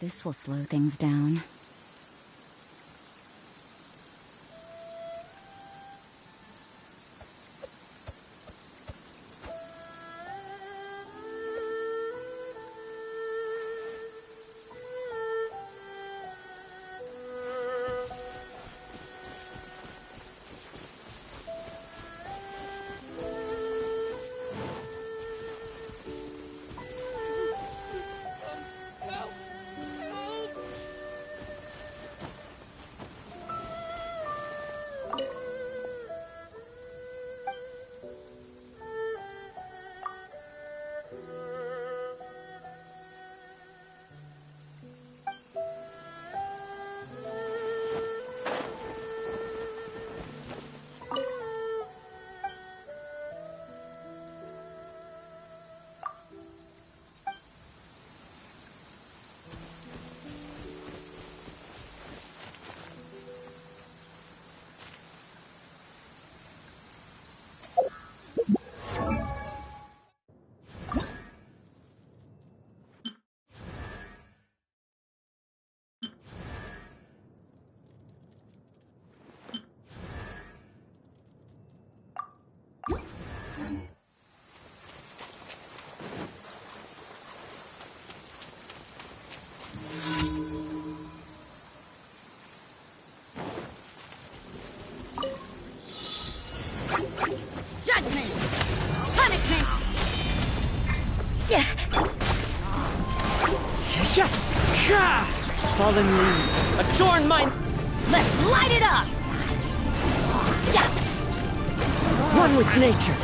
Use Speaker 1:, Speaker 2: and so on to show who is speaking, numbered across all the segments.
Speaker 1: This will slow things down.
Speaker 2: Fallen leaves, adorn mine!
Speaker 1: Let's light it up!
Speaker 2: One with nature!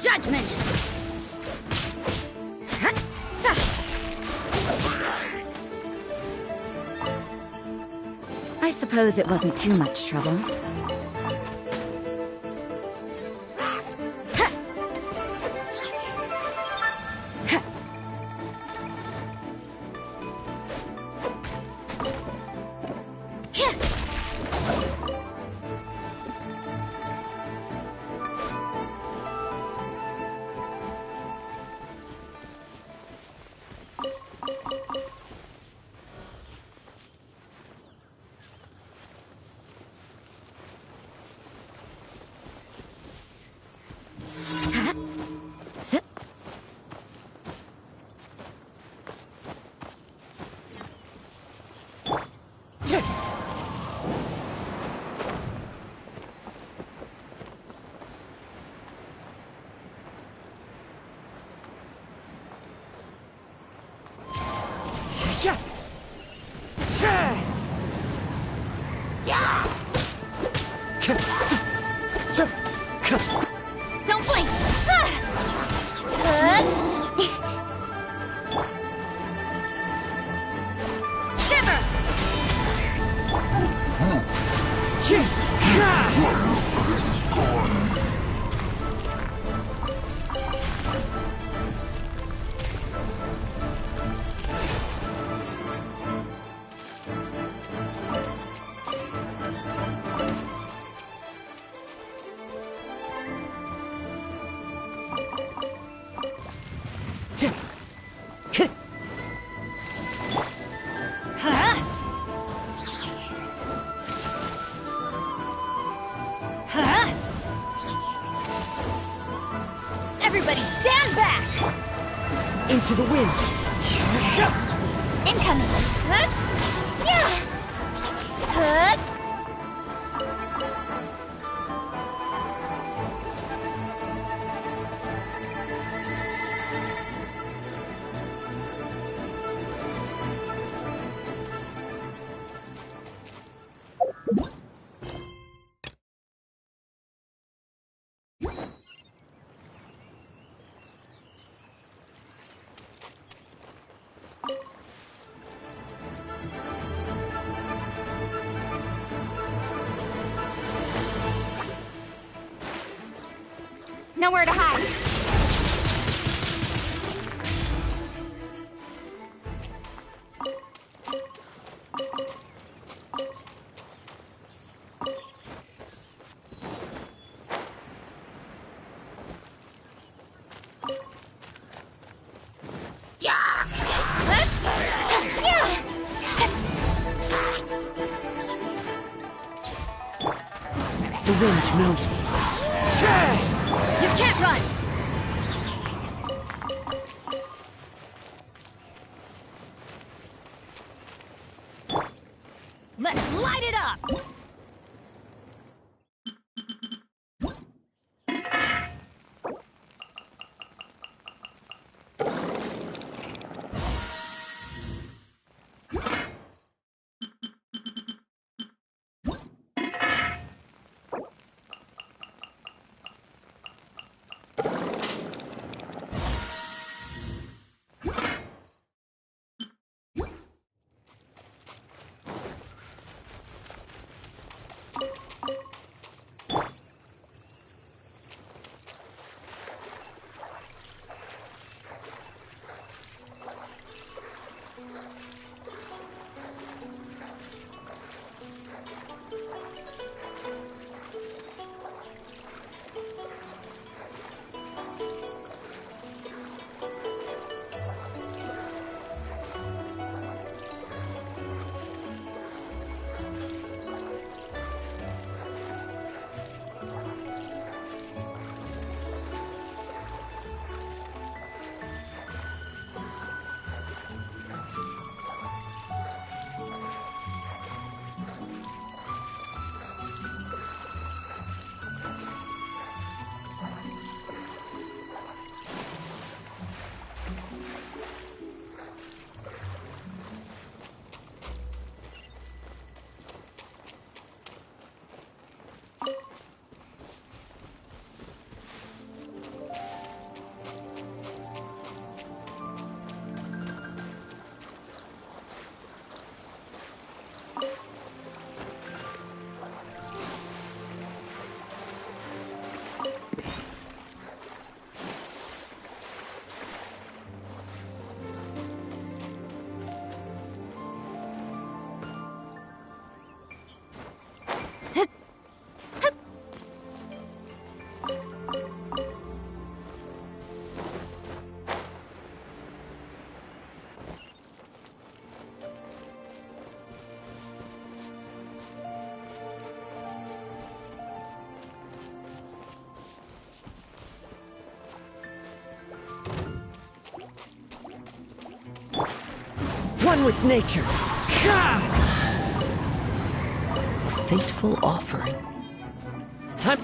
Speaker 1: Judgment! I suppose it wasn't too much trouble. Don't blink! Shiver! Huh? Huh? Everybody stand back!
Speaker 2: Into the wind!
Speaker 1: Incoming! Huh? Yeah! Huh? Nowhere to hide.
Speaker 2: The wind knows me.
Speaker 1: You can't run! Let's light it up!
Speaker 2: One with nature. A fateful offering. Time.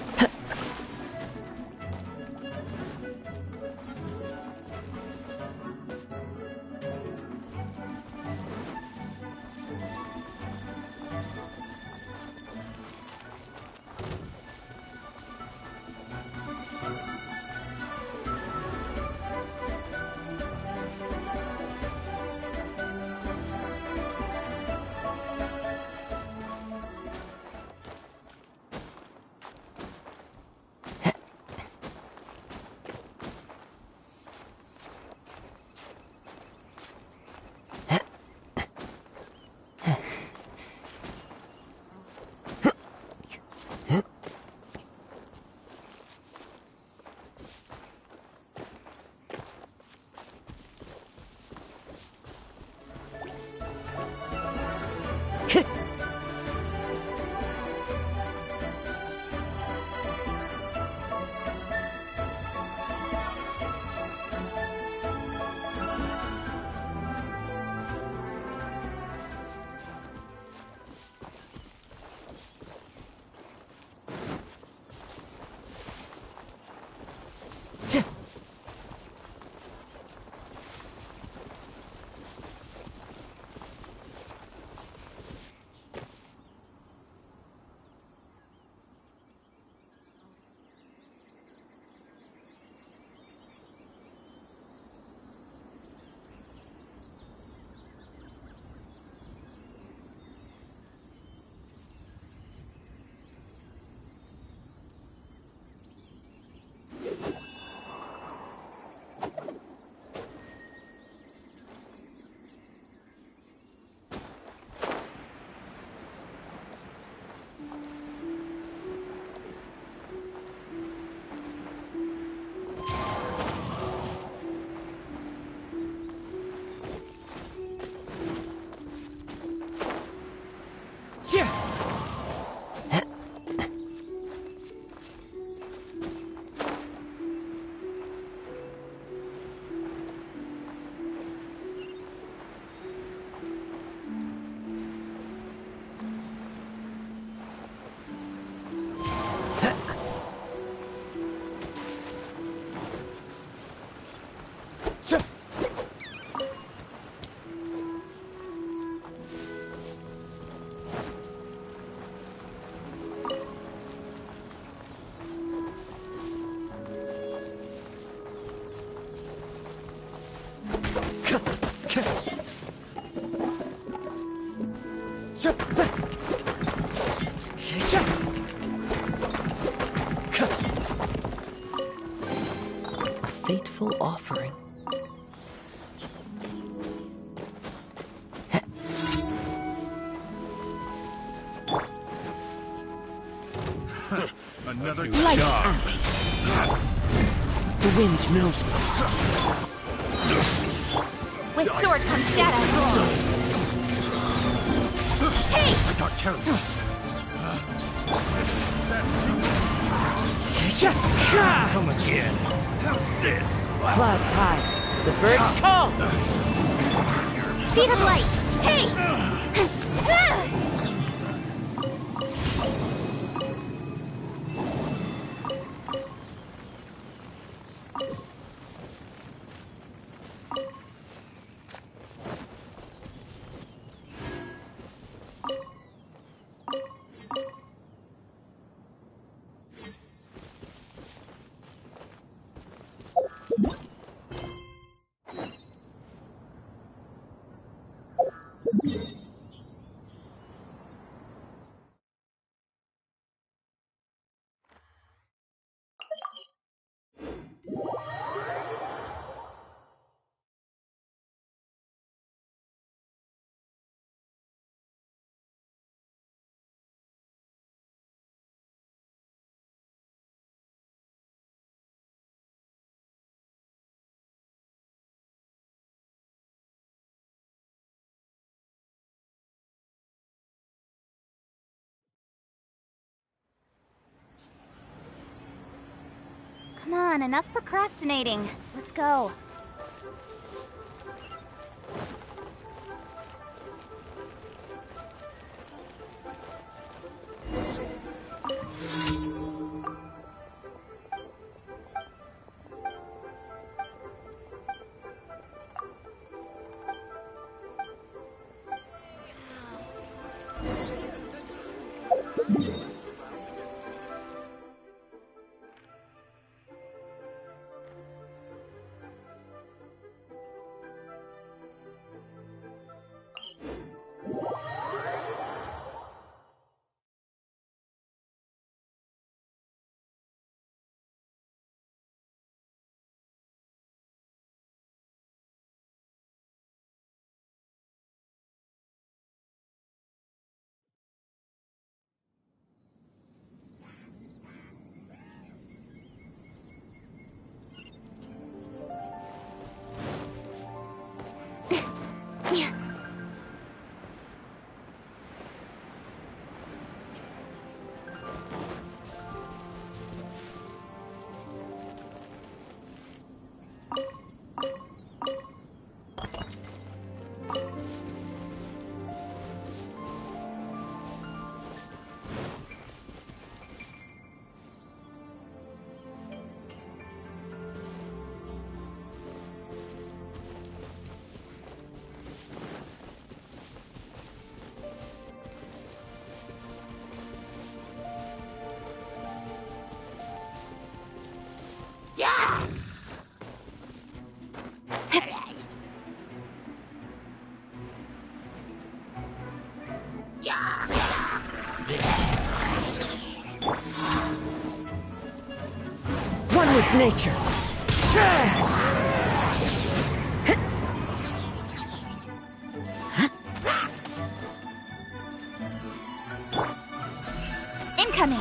Speaker 2: A fateful offering.
Speaker 3: Another
Speaker 2: Light
Speaker 3: job.
Speaker 2: out. The wind knows me.
Speaker 1: With sword comes shadow. Hey!
Speaker 3: I got careless.
Speaker 2: Come
Speaker 3: again. How's this?
Speaker 2: Clouds high. The birds call.
Speaker 1: Speed of light! Hey! Come on, enough procrastinating. Let's go. Yeah.
Speaker 2: One with nature.
Speaker 1: Incoming.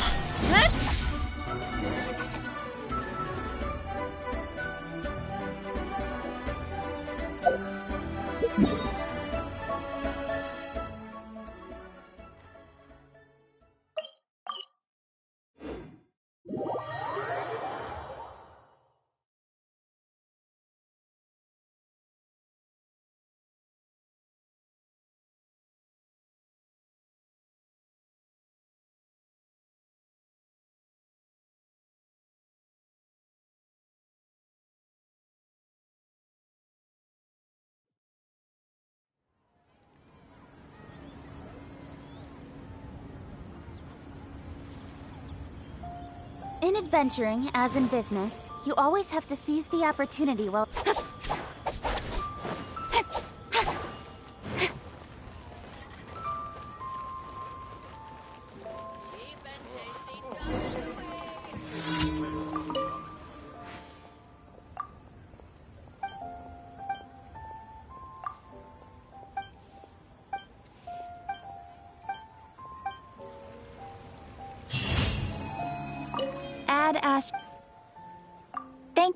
Speaker 1: In adventuring, as in business, you always have to seize the opportunity while...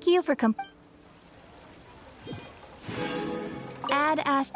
Speaker 1: Thank you for Add Ash.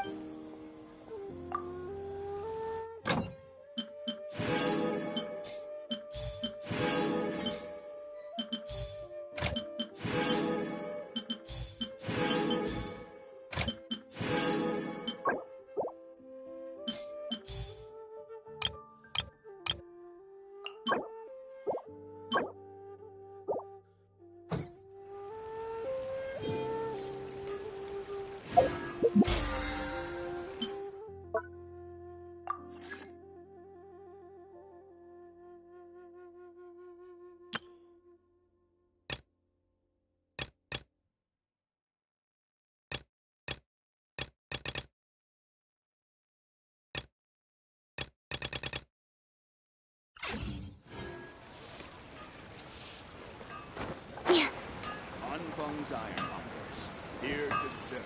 Speaker 3: Anfang's Ironmongers, here to serve.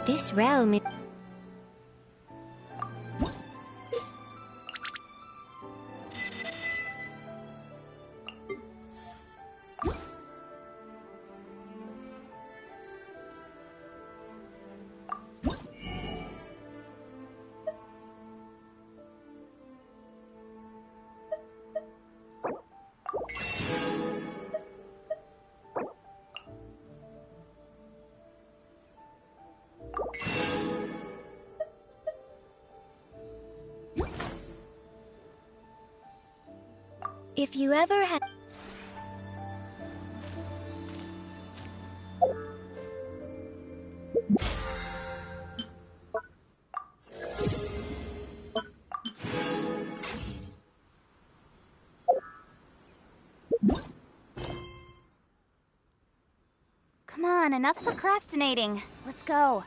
Speaker 4: This realm is... If you ever had...
Speaker 1: Come on, enough procrastinating. Let's go.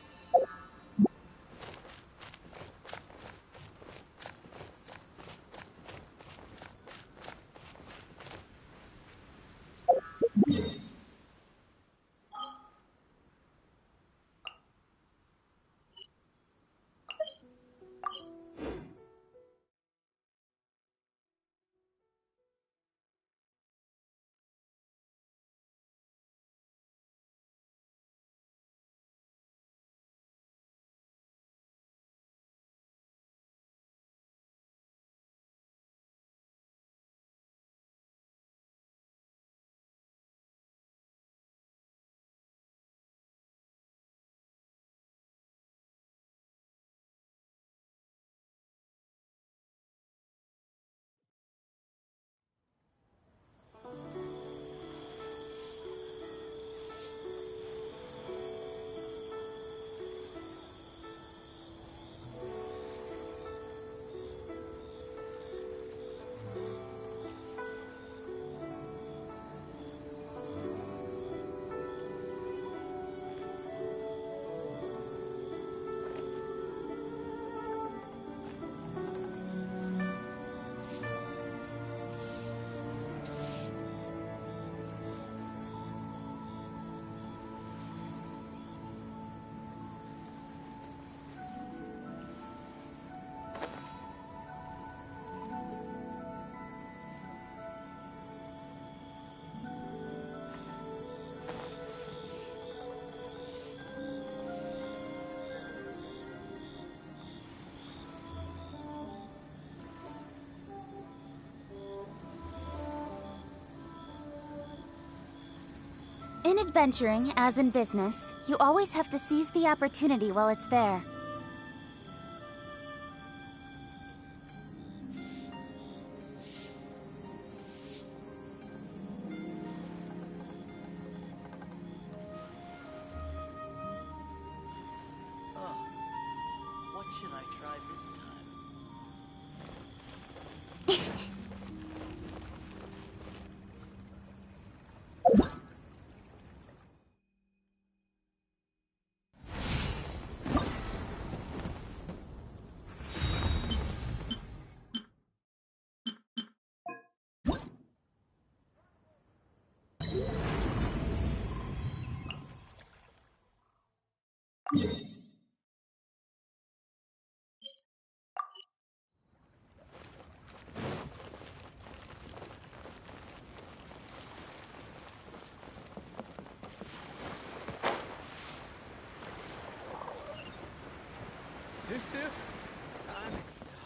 Speaker 1: In adventuring, as in business, you always have to seize the opportunity while it's there.
Speaker 2: Oh, what should I try this time?
Speaker 3: Susu? I'm exhausted.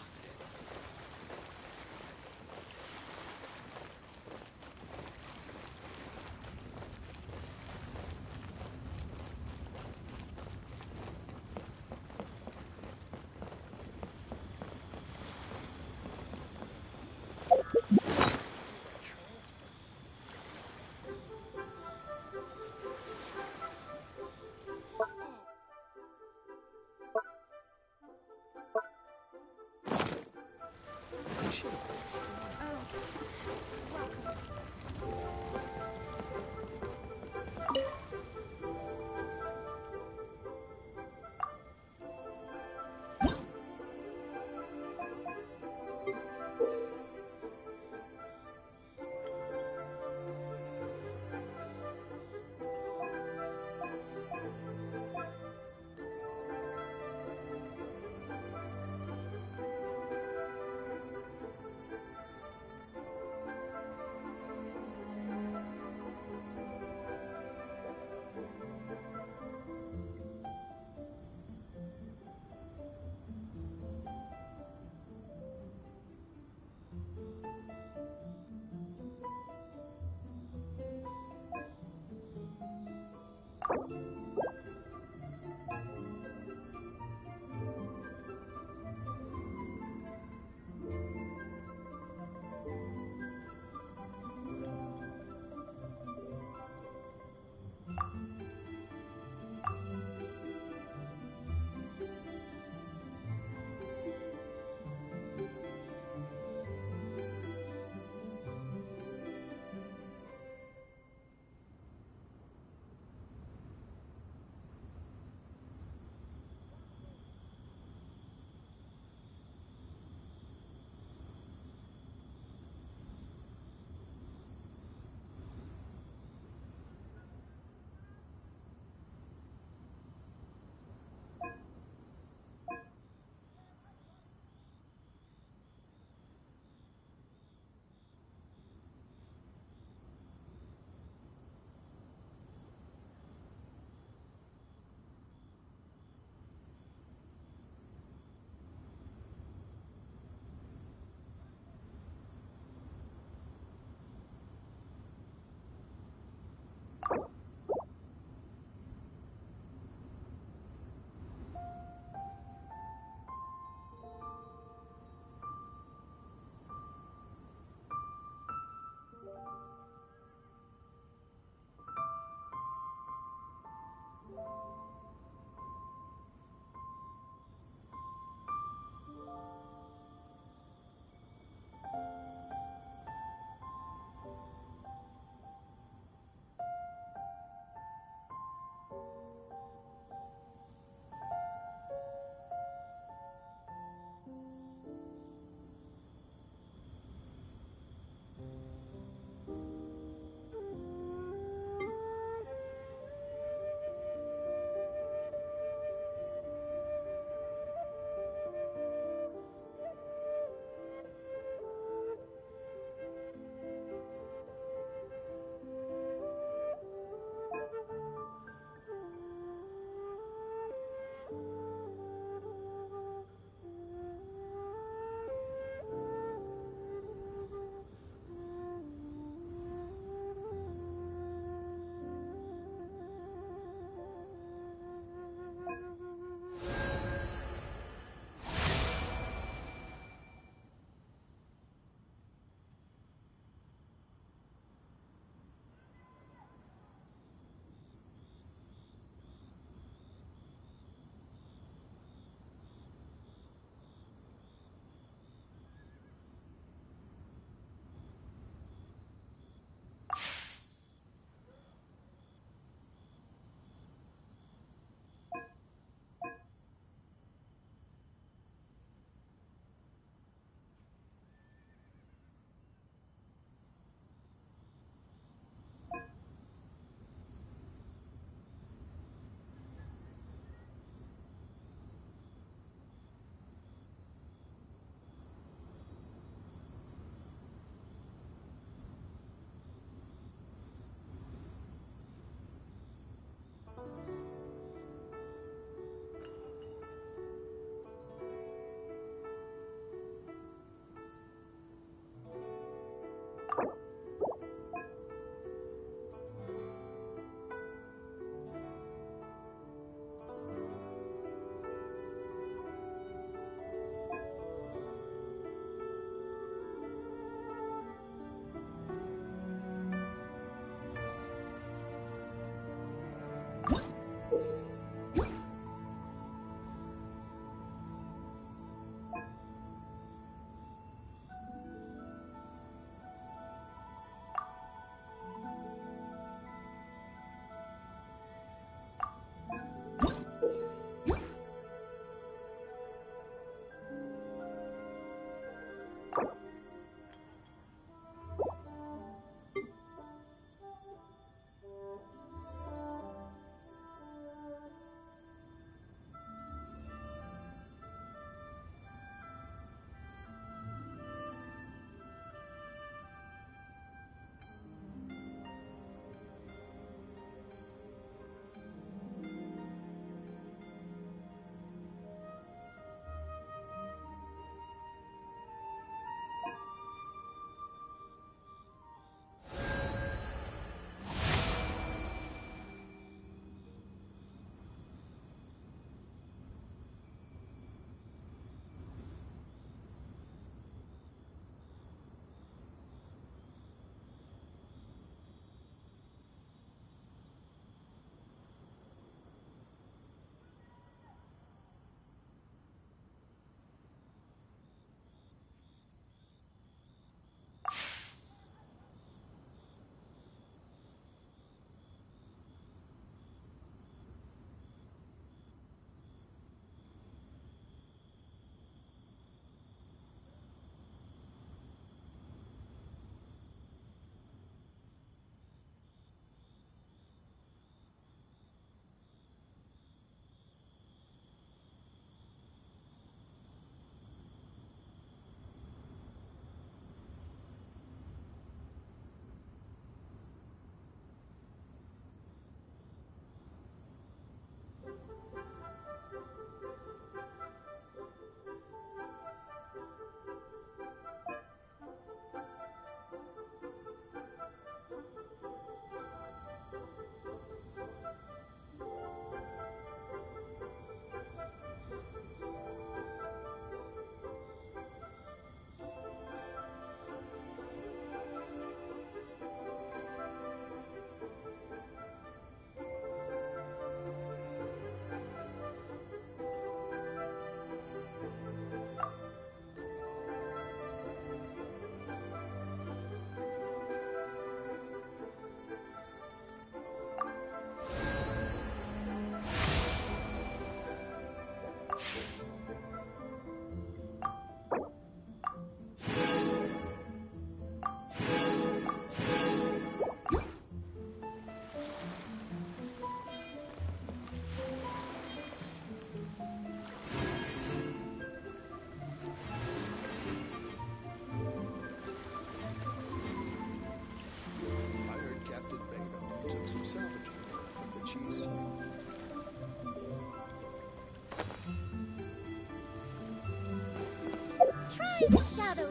Speaker 4: Try the shadow.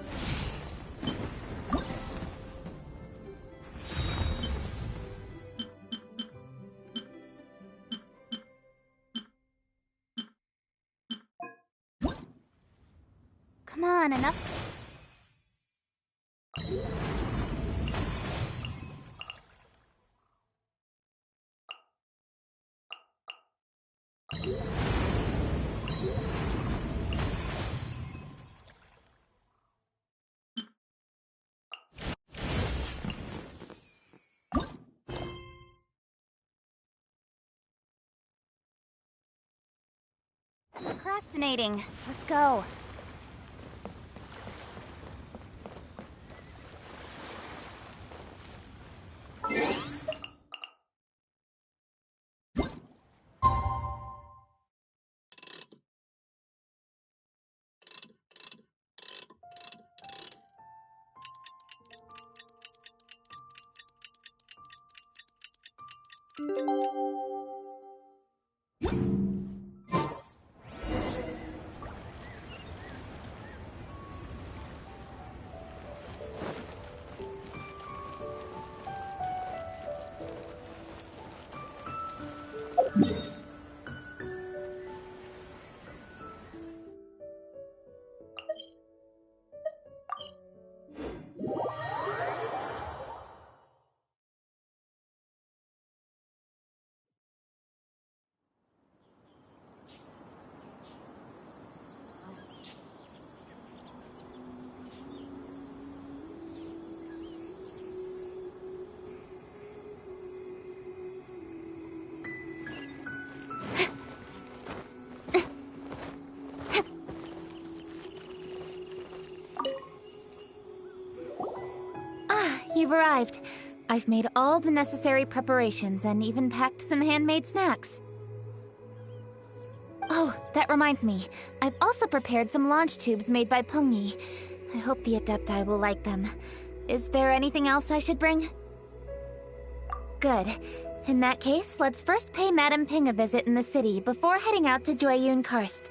Speaker 1: Come on, enough. Procrastinating. Let's go. You've arrived. I've made all the necessary preparations and even packed some handmade snacks. Oh, that reminds me. I've also prepared some launch tubes made by Pungi. I hope the Adepti will like them. Is there anything else I should bring? Good. In that case, let's first pay Madame Ping a visit in the city before heading out to Jueyun Karst.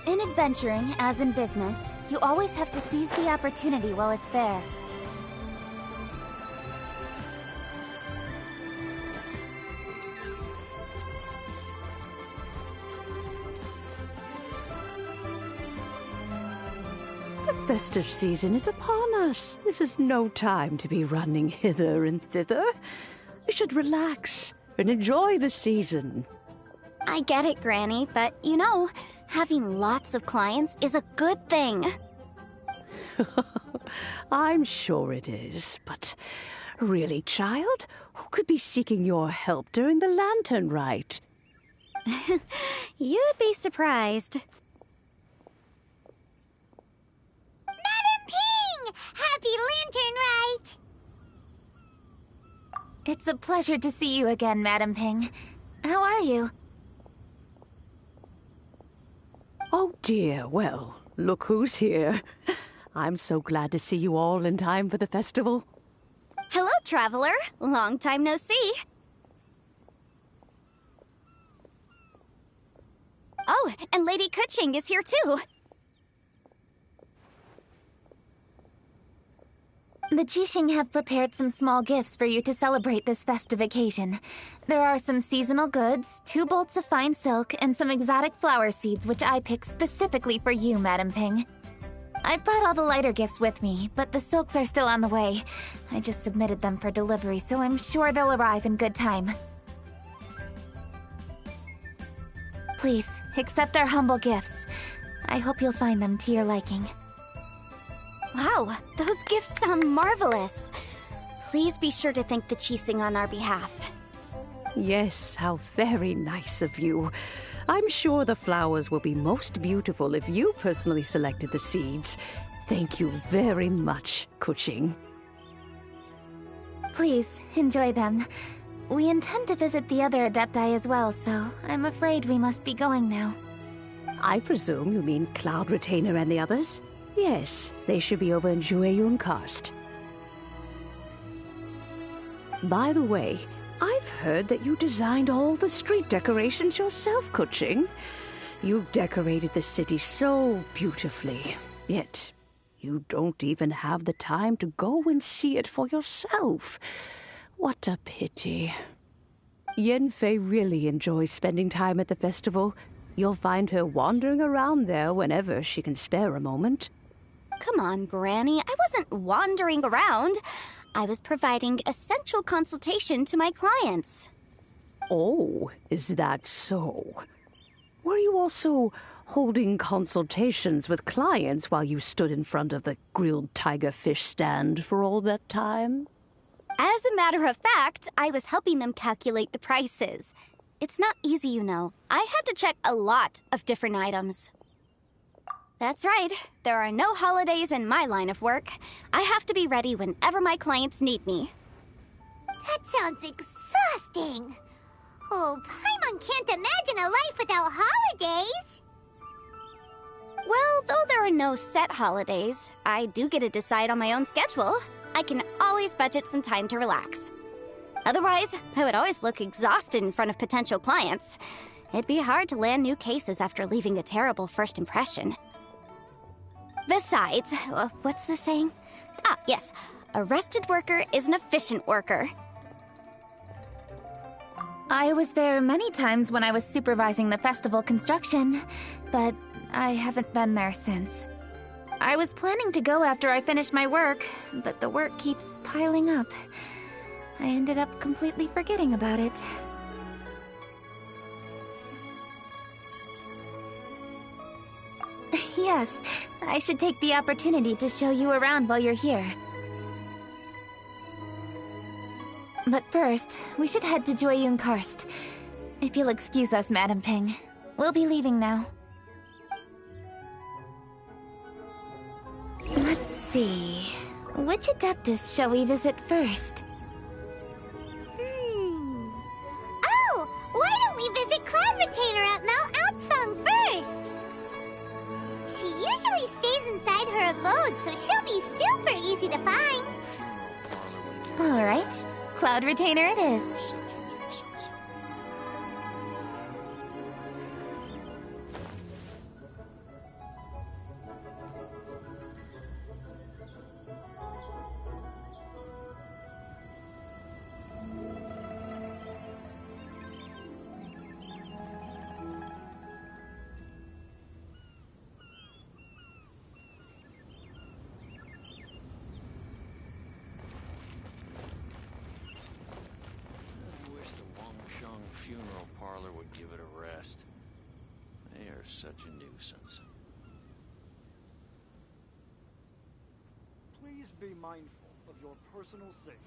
Speaker 1: In adventuring, as in business, you always have to seize the opportunity while it's there.
Speaker 2: The festive season is upon us. This is no time to be running hither and thither. You should relax and enjoy the season.
Speaker 4: I get it, Granny, but you know, having lots of clients is a good thing.
Speaker 2: I'm sure it is, but Really, child? Who could be seeking your help during the lantern rite?
Speaker 4: You'd be surprised.
Speaker 5: Madam Ping! Happy Lantern Rite!
Speaker 1: It's a pleasure to see you again, Madam Ping. How are you?
Speaker 2: Oh dear, well, look who's here. I'm so glad to see you all in time for the festival.
Speaker 4: Hello, traveler. Long time no see. Oh, and Lady Kuching is here too.
Speaker 1: The Jixing have prepared some small gifts for you to celebrate this festive occasion. There are some seasonal goods, 2 bolts of fine silk, and some exotic flower seeds which I picked specifically for you, Madam Ping. I brought all the lighter gifts with me, but the silks are still on the way. I just submitted them for delivery, so I'm sure they'll arrive in good time. Please, accept our humble gifts. I hope you'll find them to your liking.
Speaker 4: Wow, those gifts sound marvelous. Please be sure to thank the Jixing on our behalf.
Speaker 2: Yes, how very nice of you. I'm sure the flowers will be most beautiful if you personally selected the seeds. Thank you very much, Kuching.
Speaker 1: Please, enjoy them. We intend to visit the other Adepti as well, so I'm afraid we must be going now.
Speaker 2: I presume you mean Cloud Retainer and the others? Yes, they should be over in Jueyun Karst. By the way, I've heard that you designed all the street decorations yourself, Kuching. You decorated the city so beautifully, yet you don't even have the time to go and see it for yourself. What a pity. Yanfei really enjoys spending time at the festival. You'll find her wandering around there whenever she can spare a moment.
Speaker 4: Come on, Granny. I wasn't wandering around. I was providing essential consultation to my clients.
Speaker 2: Oh, is that so? Were you also holding consultations with clients while you stood in front of the grilled tiger fish stand for all that time?
Speaker 4: As a matter of fact, I was helping them calculate the prices. It's not easy, you know. I had to check a lot of different items. That's right. There are no holidays in my line of work. I have to be ready whenever my clients need me.
Speaker 5: That sounds exhausting. Oh, Paimon can't imagine a life without holidays.
Speaker 4: Well, though there are no set holidays, I do get to decide on my own schedule. I can always budget some time to relax. Otherwise, I would always look exhausted in front of potential clients. It'd be hard to land new cases after leaving a terrible first impression. Besides, what's the saying? Ah, yes. A rested worker is an efficient worker.
Speaker 1: I was there many times when I was supervising the festival construction, but I haven't been there since. I was planning to go after I finished my work, but the work keeps piling up. I ended up completely forgetting about it. Yes, I should take the opportunity to show you around while you're here. But first, we should head to Jueyun Karst. If you'll excuse us, Madam Ping. We'll be leaving now. Let's see... Which Adeptus shall we visit first?
Speaker 5: Oh, why don't we visit Cloud Retainer at Mount Outsong first? She usually stays inside her abode, so she'll be super easy to find.
Speaker 1: Alright, Cloud Retainer it is.
Speaker 6: Funeral parlor would give it a rest. They are such a nuisance.
Speaker 7: Please be mindful of your personal safety.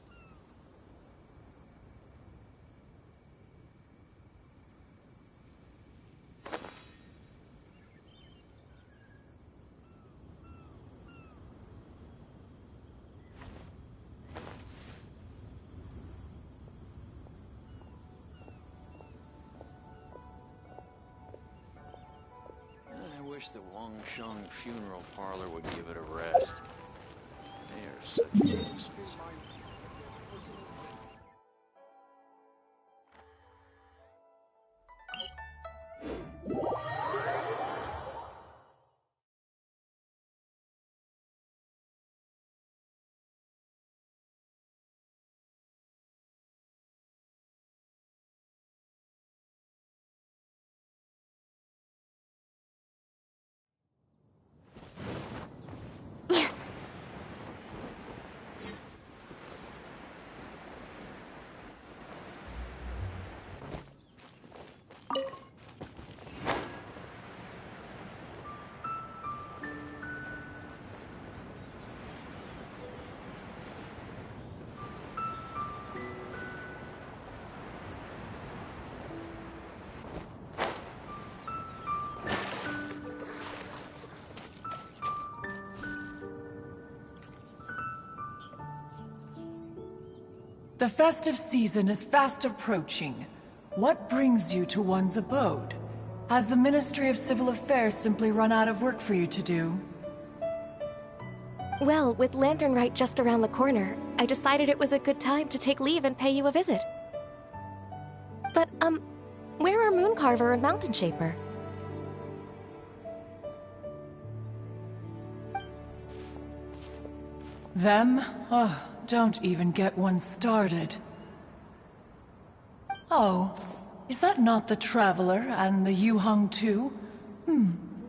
Speaker 6: wish the Wangsheng funeral parlor would give it a rest. They are such a nuisance.
Speaker 7: The festive season is fast approaching. What brings you to one's abode? Has the Ministry of Civil Affairs simply run out of work for you to do?
Speaker 8: Well, with Lantern Rite just around the corner, I decided it was a good time to take leave and pay you a visit. But, where are Mooncarver and Mountain Shaper?
Speaker 7: Them? Oh, don't even get one started. Oh, is that not the Traveler and the Yuheng too?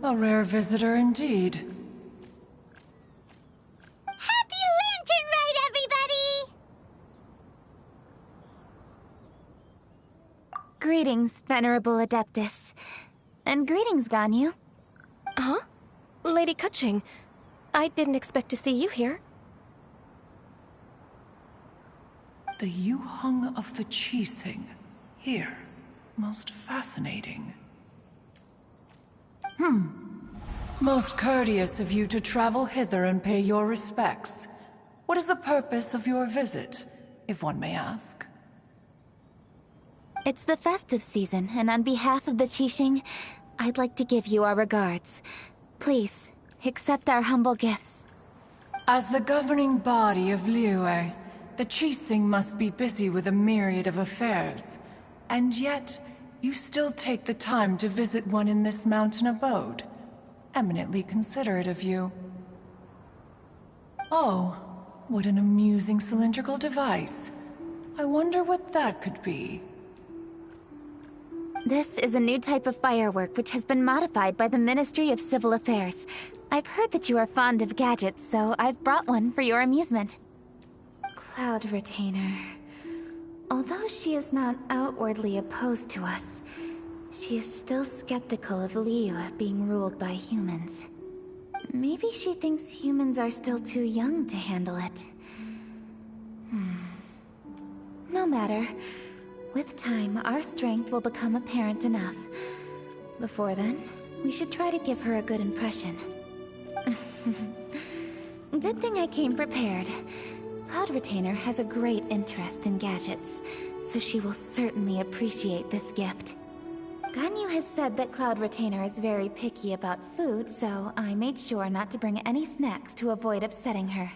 Speaker 7: A rare visitor indeed.
Speaker 5: Happy Lantern Rite, everybody!
Speaker 1: Greetings, Venerable Adeptus. And greetings, Ganyu.
Speaker 8: Huh? Lady Keqing, I didn't expect to see you here.
Speaker 7: The Yuheng of the Qixing. Here. Most fascinating. Most courteous of you to travel hither and pay your respects. What is the purpose of your visit, if one may ask?
Speaker 1: It's the festive season, and on behalf of the Qixing, I'd like to give you our regards. Please, accept our humble gifts.
Speaker 7: As the governing body of Liyue, the Qixing must be busy with a myriad of affairs. And yet, you still take the time to visit one in this mountain abode. Eminently considerate of you. Oh, what an amusing cylindrical device. I wonder what that could be.
Speaker 1: This is a new type of firework which has been modified by the Ministry of Civil Affairs. I've heard that you are fond of gadgets, so I've brought one for your amusement. Cloud Retainer. Although she is not outwardly opposed to us, she is still skeptical of Liyue being ruled by humans. Maybe she thinks humans are still too young to handle it. No matter. With time, our strength will become apparent enough. Before then, we should try to give her a good impression. Good thing I came prepared. Cloud Retainer has a great interest in gadgets, so she will certainly appreciate this gift. Ganyu has said that Cloud Retainer is very picky about food, so I made sure not to bring any snacks to avoid upsetting her.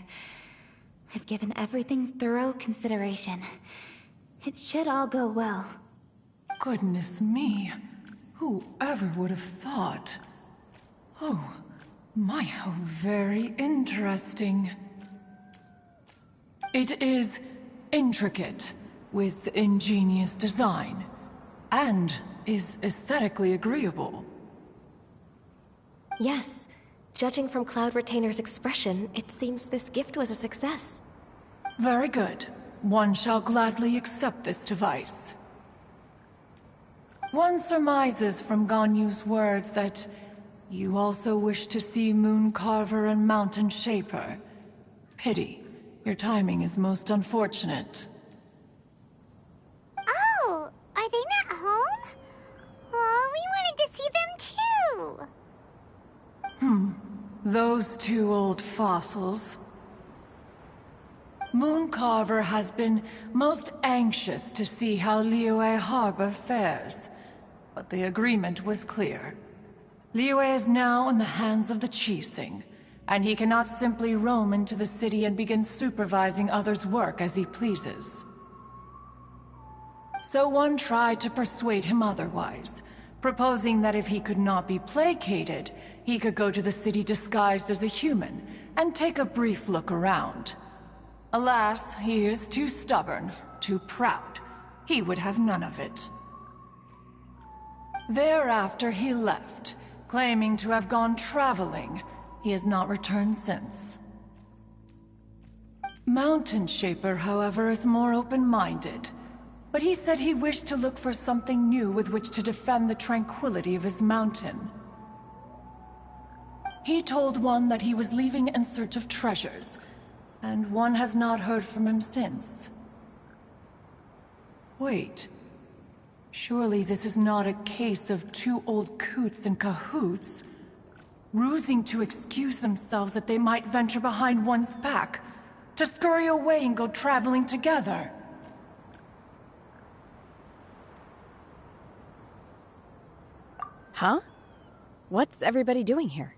Speaker 1: I've given everything thorough consideration. It should all go well.
Speaker 7: Goodness me. Whoever would have thought? Oh, my, how very interesting. It is intricate, with ingenious design, and is aesthetically agreeable.
Speaker 8: Yes. Judging from Cloud Retainer's expression, it seems this gift was a success.
Speaker 7: Very good. One shall gladly accept this device. One surmises from Ganyu's words that you also wish to see Mooncarver and Mountain Shaper. Pity. Your timing is most unfortunate.
Speaker 5: Oh, are they not home? Oh, we wanted to see them too.
Speaker 7: Those two old fossils. Mooncarver has been most anxious to see how Liyue Harbor fares, but the agreement was clear. Liyue is now in the hands of the Qixing, and he cannot simply roam into the city and begin supervising others' work as he pleases. So one tried to persuade him otherwise, proposing that if he could not be placated, he could go to the city disguised as a human and take a brief look around. Alas, he is too stubborn, too proud. He would have none of it. Thereafter he left, claiming to have gone traveling. He has not returned since. Mountain Shaper, however, is more open-minded. But he said he wished to look for something new with which to defend the tranquility of his mountain. He told one that he was leaving in search of treasures, and one has not heard from him since. Wait. Surely this is not a case of two old coots in cahoots, rusing to excuse themselves that they might venture behind one's back, to scurry away and go traveling together.
Speaker 9: Huh? What's everybody doing here?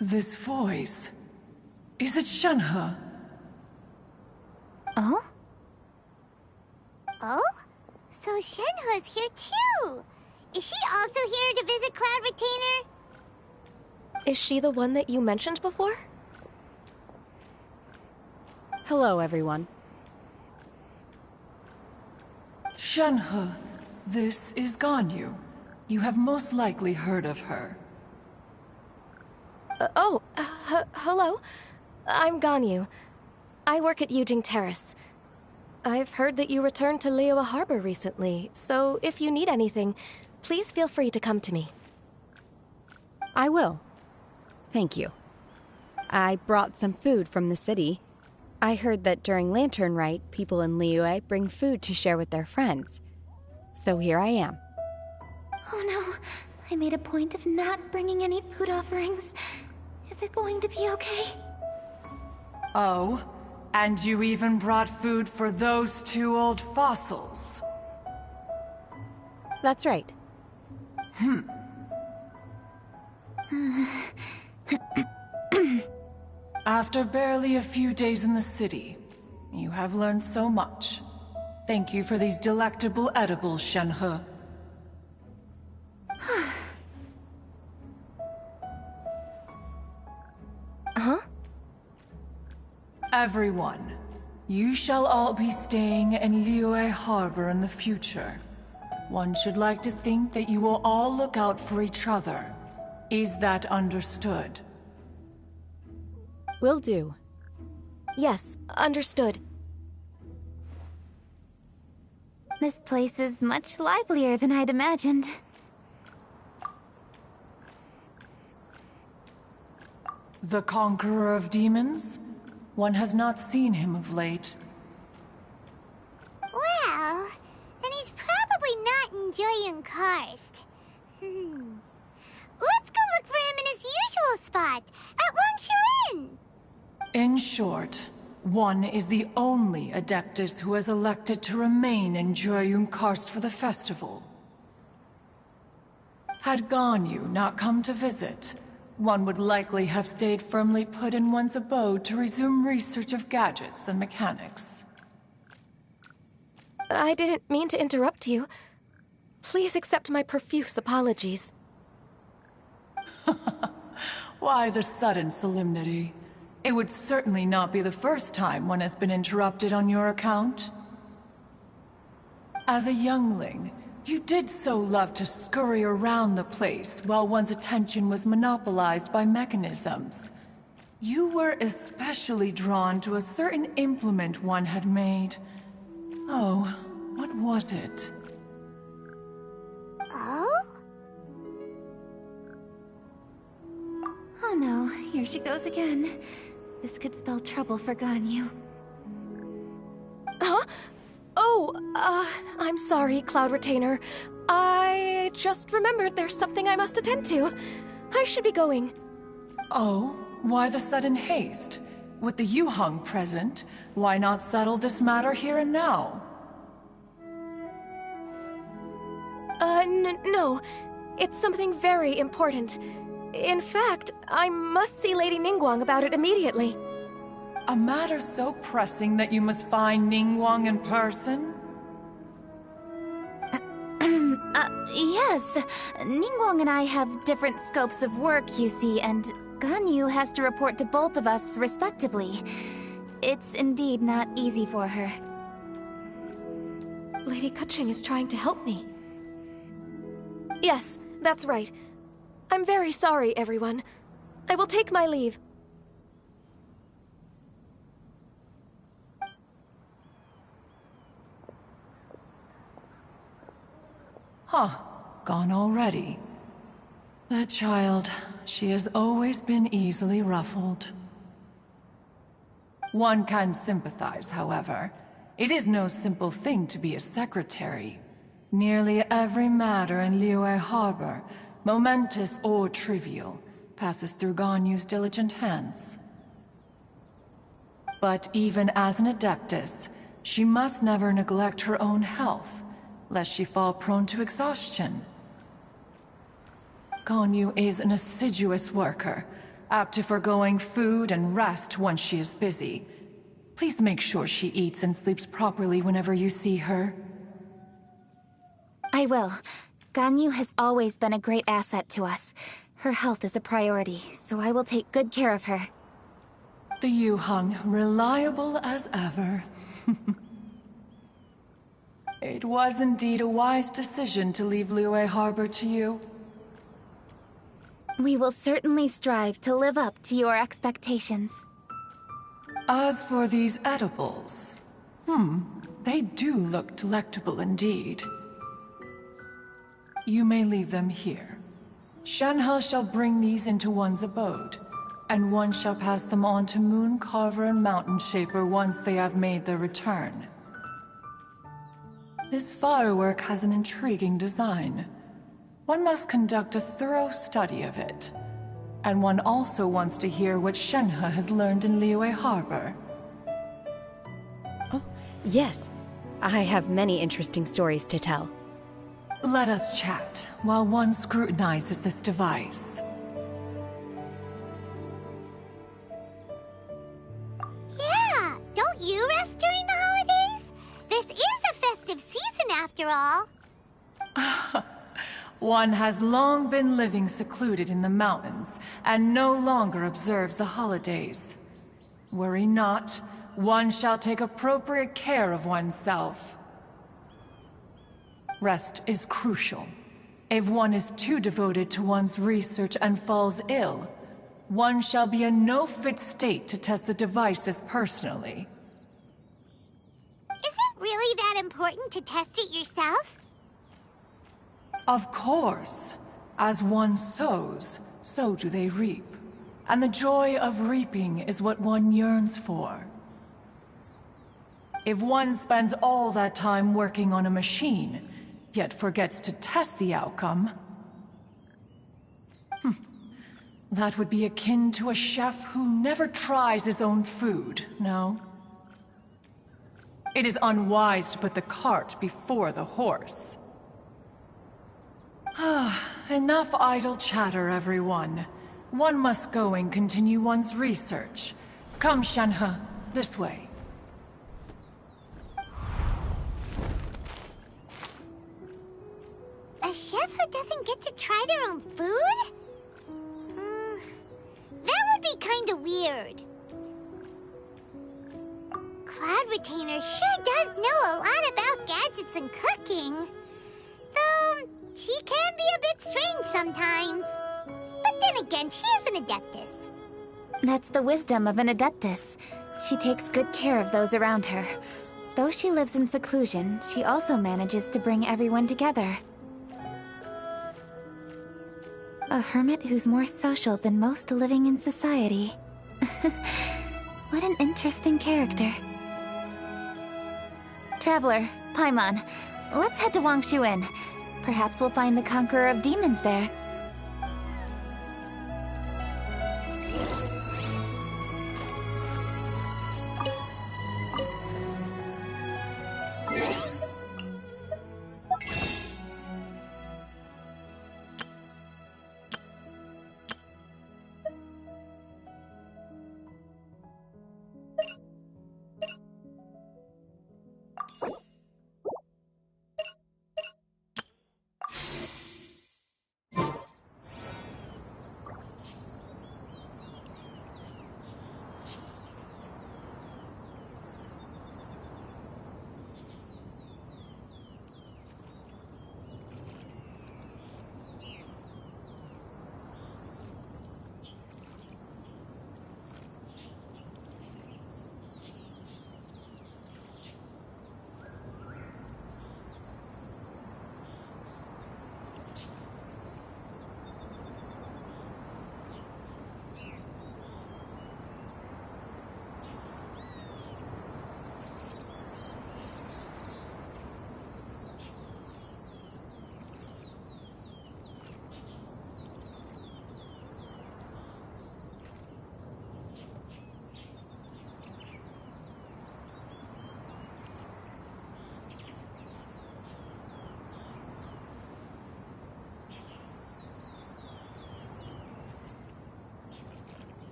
Speaker 7: This voice... Is it Shenhe?
Speaker 1: Oh?
Speaker 5: Oh? So Shenhe's here too! Is she also here to visit Cloud Retainer?
Speaker 8: Is she the one that you mentioned before?
Speaker 9: Hello, everyone.
Speaker 7: Shenhe, this is Ganyu. You have most likely heard of her.
Speaker 8: Hello. I'm Ganyu. I work at Yujing Terrace. I've heard that you returned to Liyue Harbor recently, so if you need anything, please feel free to come to me.
Speaker 9: I will. Thank you. I brought some food from the city. I heard that during Lantern Rite, people in Liyue bring food to share with their friends. So here I am.
Speaker 1: Oh no, I made a point of not bringing any food offerings. Is it going to be okay?
Speaker 7: Oh? And you even brought food for those two old fossils?
Speaker 9: That's right.
Speaker 7: After barely a few days in the city, you have learned so much. Thank you for these delectable edibles, Shenhe.
Speaker 8: Huh?
Speaker 7: Everyone, you shall all be staying in Liyue Harbor in the future. One should like to think that you will all look out for each other. Is that understood?
Speaker 9: Will do.
Speaker 8: Yes, understood.
Speaker 1: This place is much livelier than I'd imagined.
Speaker 7: The Conqueror of Demons? One has not seen him of late.
Speaker 5: Well, then he's probably not enjoying Karst. Let's go look for him in his usual spot, at Wangshu Inn!
Speaker 7: In short, one is the only Adeptus who has elected to remain in Jueyun Karst for the festival. Had Ganyu not come to visit, one would likely have stayed firmly put in one's abode to resume research of gadgets and mechanics.
Speaker 8: I didn't mean to interrupt you. Please accept my profuse apologies.
Speaker 7: Why the sudden solemnity? It would certainly not be the first time one has been interrupted on your account. As a youngling, you did so love to scurry around the place while one's attention was monopolized by mechanisms. You were especially drawn to a certain implement one had made. Oh, what was it?
Speaker 5: Oh?
Speaker 1: Oh no, here she goes again. This could spell trouble for Ganyu.
Speaker 8: Huh? Oh, I'm sorry, Cloud Retainer. I just remembered there's something I must attend to. I should be going.
Speaker 7: Oh, why the sudden haste? With the Yuheng present, why not settle this matter here and now?
Speaker 8: No. It's something very important. In fact, I must see Lady Ningguang about it immediately.
Speaker 7: A matter so pressing that you must find Ningguang in person?
Speaker 1: Yes. Ningguang and I have different scopes of work, you see, and Ganyu has to report to both of us respectively. It's indeed not easy for her.
Speaker 8: Lady Keqing is trying to help me. Yes, that's right. I'm very sorry, everyone. I will take my leave.
Speaker 7: Huh. Gone already. That child, she has always been easily ruffled. One can sympathize, however. It is no simple thing to be a secretary. Nearly every matter in Liyue Harbor, momentous or trivial, passes through Ganyu's diligent hands. But even as an adeptus, she must never neglect her own health, lest she fall prone to exhaustion. Ganyu is an assiduous worker, apt to forgoing food and rest once she is busy. Please make sure she eats and sleeps properly whenever you see her.
Speaker 1: I will. Ganyu has always been a great asset to us. Her health is a priority, so I will take good care of her.
Speaker 7: The Yuheng, reliable as ever. It was indeed a wise decision to leave Liyue Harbor to you.
Speaker 1: We will certainly strive to live up to your expectations.
Speaker 7: As for these edibles, they do look delectable indeed. You may leave them here. Shenhe shall bring these into one's abode, and one shall pass them on to Moon Carver and Mountain Shaper once they have made their return. This firework has an intriguing design. One must conduct a thorough study of it. And one also wants to hear what Shenhe has learned in Liyue Harbor.
Speaker 9: Oh, yes. I have many interesting stories to tell.
Speaker 7: Let us chat while one scrutinizes this device.
Speaker 5: Yeah, don't you rest during the holidays? This is a festive season after all.
Speaker 7: One has long been living secluded in the mountains, and no longer observes the holidays. Worry not, one shall take appropriate care of oneself. Rest is crucial. If one is too devoted to one's research and falls ill, one shall be in no fit state to test the devices personally.
Speaker 5: Is it really that important to test it yourself?
Speaker 7: Of course. As one sows, so do they reap. And the joy of reaping is what one yearns for. If one spends all that time working on a machine, yet forgets to test the outcome, that would be akin to a chef who never tries his own food, no? It is unwise to put the cart before the horse. Enough idle chatter, everyone. One must go and continue one's research. Come, Shenhe, this way.
Speaker 5: A chef who doesn't get to try their own food? That would be kinda weird. Cloud Retainer sure does know a lot about gadgets and cooking. Though, she can be a bit strange sometimes. But then again, she is an adeptus.
Speaker 1: That's the wisdom of an adeptus. She takes good care of those around her. Though she lives in seclusion, she also manages to bring everyone together. A hermit who's more social than most living in society. What an interesting character. Traveler, Paimon, let's head to Wangshu Inn. Perhaps we'll find the Conqueror of Demons there.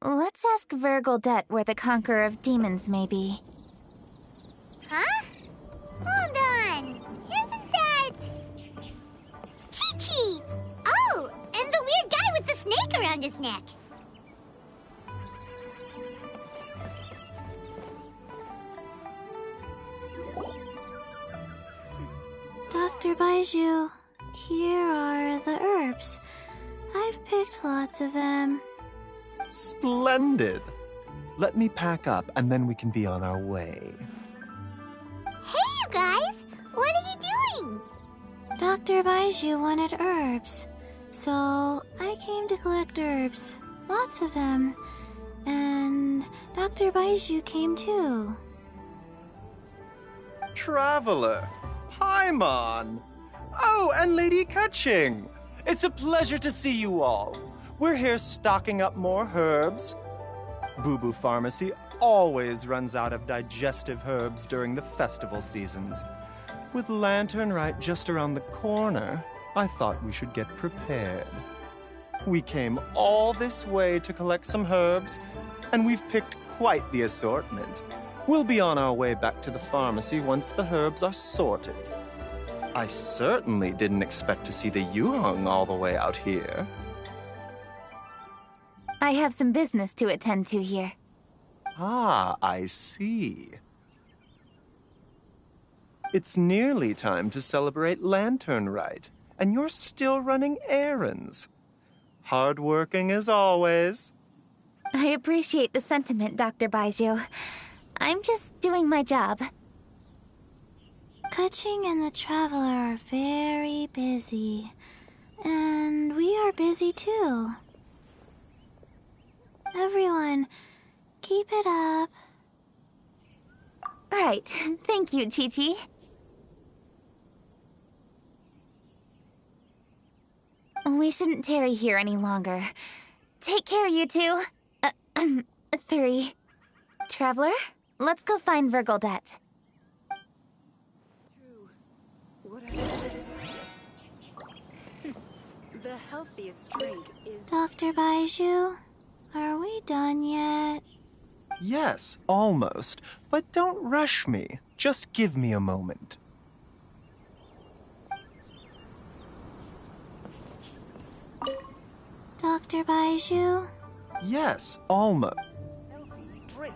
Speaker 1: Let's ask Vergildet where the Conqueror of Demons may be.
Speaker 5: Huh? Hold on. Isn't that... Chi-Chi! Oh, and the weird guy with the snake around his neck.
Speaker 10: Dr. Baiju, here are the herbs. I've picked lots of them.
Speaker 11: Splendid! Let me pack up and then we can be on our way.
Speaker 5: Hey, you guys! What are you doing?
Speaker 10: Dr. Baiju wanted herbs, so I came to collect herbs. Lots of them. And Dr. Baiju came too.
Speaker 11: Traveler! Paimon! Oh, and Lady Kaching! It's a pleasure to see you all. We're here stocking up more herbs. Boo Boo Pharmacy always runs out of digestive herbs during the festival seasons. With Lantern right just around the corner, I thought we should get prepared. We came all this way to collect some herbs, and we've picked quite the assortment. We'll be on our way back to the pharmacy once the herbs are sorted. I certainly didn't expect to see the Yuheng all the way out here.
Speaker 1: I have some business to attend to here.
Speaker 11: Ah, I see. It's nearly time to celebrate Lantern Rite, and you're still running errands. Hardworking as always.
Speaker 1: I appreciate the sentiment, Dr. Baiju. I'm just doing my job.
Speaker 10: Kaching and the Traveler are very busy. And we are busy too. Everyone, keep it up.
Speaker 1: Right. Thank you, Chi-Chi. We shouldn't tarry here any longer. Take care, you two. 3. Traveler, let's go find Vergildet.
Speaker 12: The healthiest drink is...
Speaker 10: Dr. Baiju, are we done yet?
Speaker 11: Yes, almost. But don't rush me. Just give me a moment.
Speaker 10: Dr. Baiju?
Speaker 11: Yes, almost.
Speaker 12: healthy drink.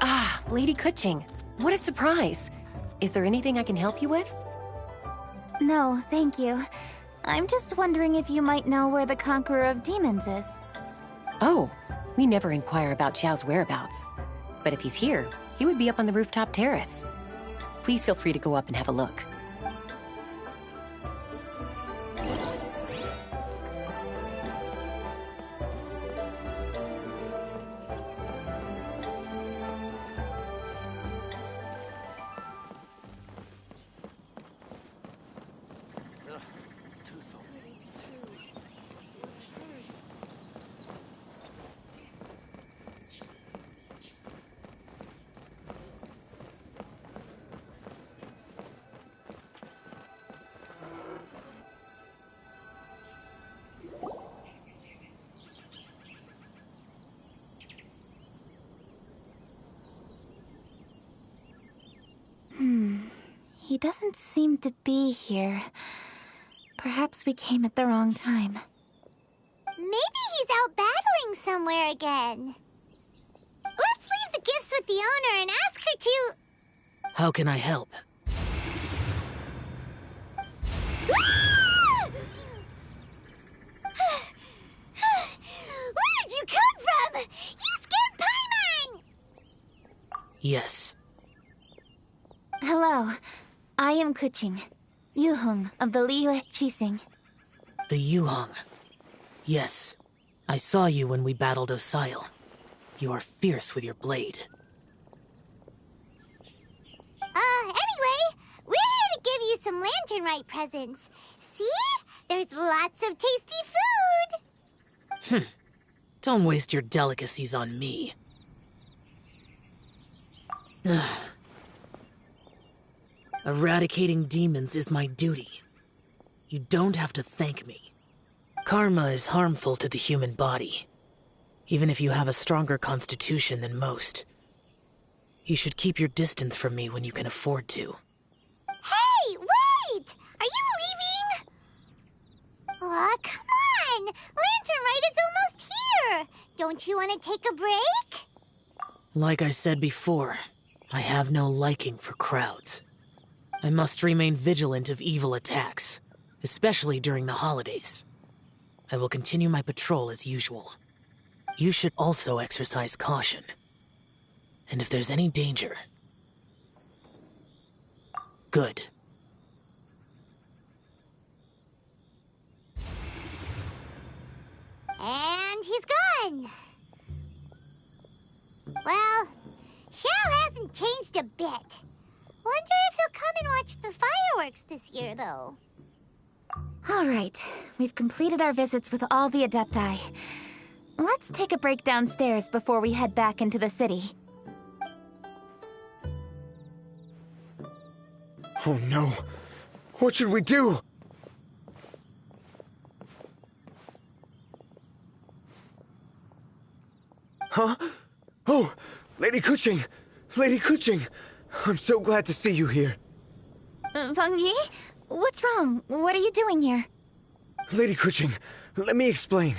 Speaker 13: Ah, Lady Kaching. What a surprise. Is there anything I can help you with?
Speaker 1: No, thank you. I'm just wondering if you might know where the Conqueror of Demons is.
Speaker 13: Oh, we never inquire about Xiao's whereabouts. But if he's here, he would be up on the rooftop terrace. Please feel free to go up and have a look.
Speaker 1: He doesn't seem to be here. Perhaps we came at the wrong time.
Speaker 5: Maybe he's out battling somewhere again. Let's leave the gifts with the owner and ask her to...
Speaker 14: How can I help?
Speaker 5: Where did you come
Speaker 14: Yes.
Speaker 1: Hello. I am Kuching, Yuhung of the Liyue Chising.
Speaker 14: The Yuhung. Yes. I saw you when we battled Osile. You are fierce with your blade.
Speaker 5: Anyway, we're here to give you some Lantern Rite presents. See? There's lots of tasty food!
Speaker 14: Don't waste your delicacies on me. Eradicating demons is my duty. You don't have to thank me. Karma is harmful to the human body, even if you have a stronger constitution than most. You should keep your distance from me when you can afford to.
Speaker 5: Hey, wait! Are you leaving? Aw, come on! Lantern Rite is almost here! Don't you want to take a break?
Speaker 14: Like I said before, I have no liking for crowds. I must remain vigilant of evil attacks, especially during the holidays. I will continue my patrol as usual. You should also exercise caution. And if there's any danger... Good.
Speaker 5: And he's gone! Well, Xiao hasn't changed a bit. Wonder if he'll come and watch the fireworks this year, though.
Speaker 1: Alright, we've completed our visits with all the Adepti. Let's take a break downstairs before we head back into the city.
Speaker 15: Oh no! What should we do? Huh? Oh! Lady Kuching! Lady Kuching! I'm so glad to see you here.
Speaker 1: Feng Yi? What's wrong? What are you doing here?
Speaker 15: Lady Kuching, let me explain.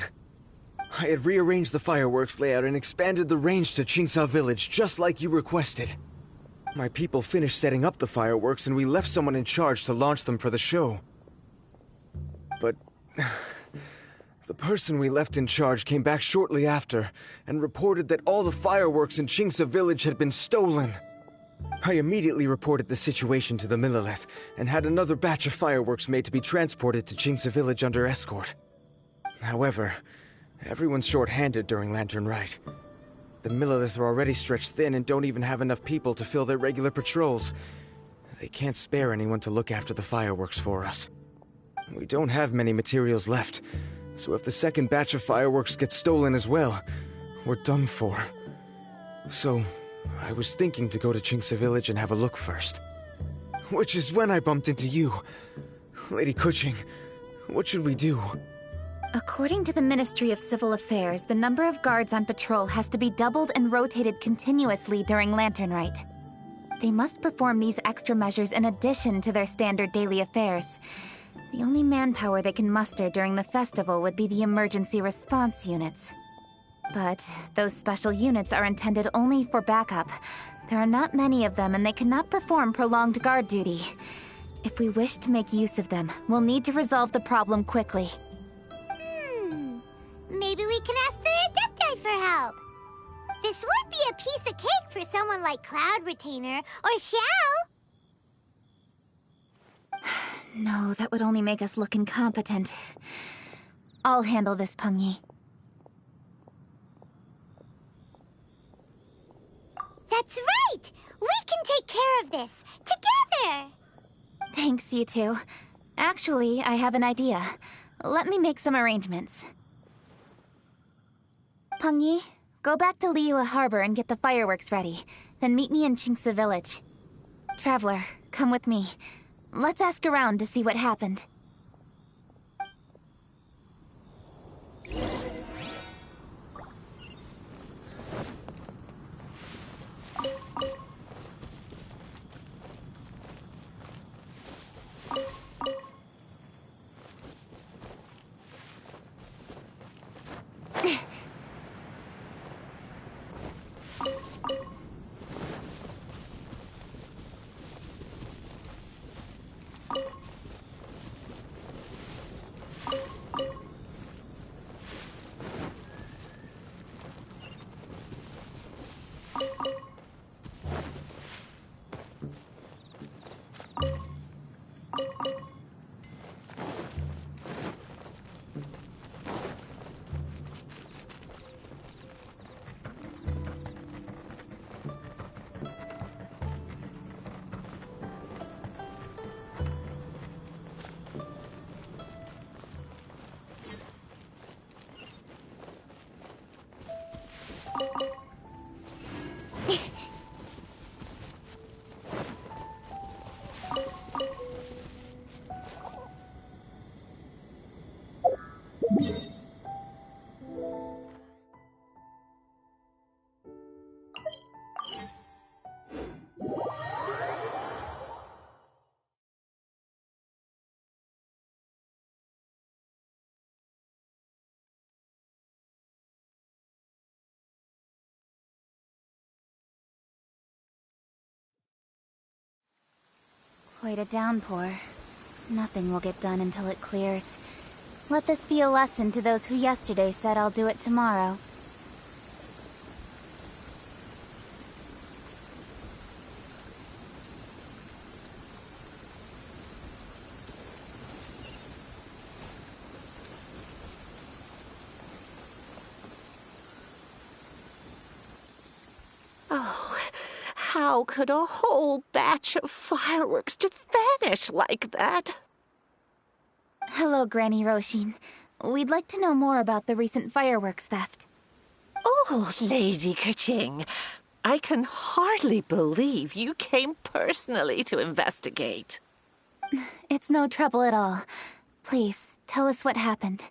Speaker 15: I had rearranged the fireworks layout and expanded the range to Qingsa Village, just like you requested. My people finished setting up the fireworks and we left someone in charge to launch them for the show. But... the person we left in charge came back shortly after and reported that all the fireworks in Qingsa Village had been stolen. I immediately reported the situation to the Millelith and had another batch of fireworks made to be transported to Qingsa Village under escort. However, everyone's short-handed during Lantern Rite. The Millelith are already stretched thin and don't even have enough people to fill their regular patrols. They can't spare anyone to look after the fireworks for us. We don't have many materials left, so if the second batch of fireworks gets stolen as well, we're done for. So, I was thinking to go to Qingsa Village and have a look first. Which is when I bumped into you. Lady Kuching, what should we do?
Speaker 1: According to the Ministry of Civil Affairs, the number of guards on patrol has to be doubled and rotated continuously during Lantern Rite. They must perform these extra measures in addition to their standard daily affairs. The only manpower they can muster during the festival would be the emergency response units. But those special units are intended only for backup. There are not many of them and they cannot perform prolonged guard duty. If we wish to make use of them, we'll need to resolve the problem quickly.
Speaker 5: Maybe we can ask the Adepti for help. This would be a piece of cake for someone like Cloud Retainer or Xiao.
Speaker 1: No, that would only make us look incompetent. I'll handle this, Peng Yi.
Speaker 5: That's right! We can take care of this, together!
Speaker 1: Thanks, you two. Actually, I have an idea. Let me make some arrangements. Peng Yi, go back to Liyue Harbor and get the fireworks ready. Then meet me in Qingsa Village. Traveler, come with me. Let's ask around to see what happened. Quite a downpour. Nothing will get done until it clears. Let this be a lesson to those who yesterday said I'll do it tomorrow.
Speaker 16: Oh, how could a whole batch of fireworks just vanish like that?
Speaker 1: Hello, Granny Roshin. We'd like to know more about the recent fireworks theft.
Speaker 16: Oh, Lady Keqing, I can hardly believe you came personally to investigate.
Speaker 1: It's no trouble at all. Please, tell us what happened.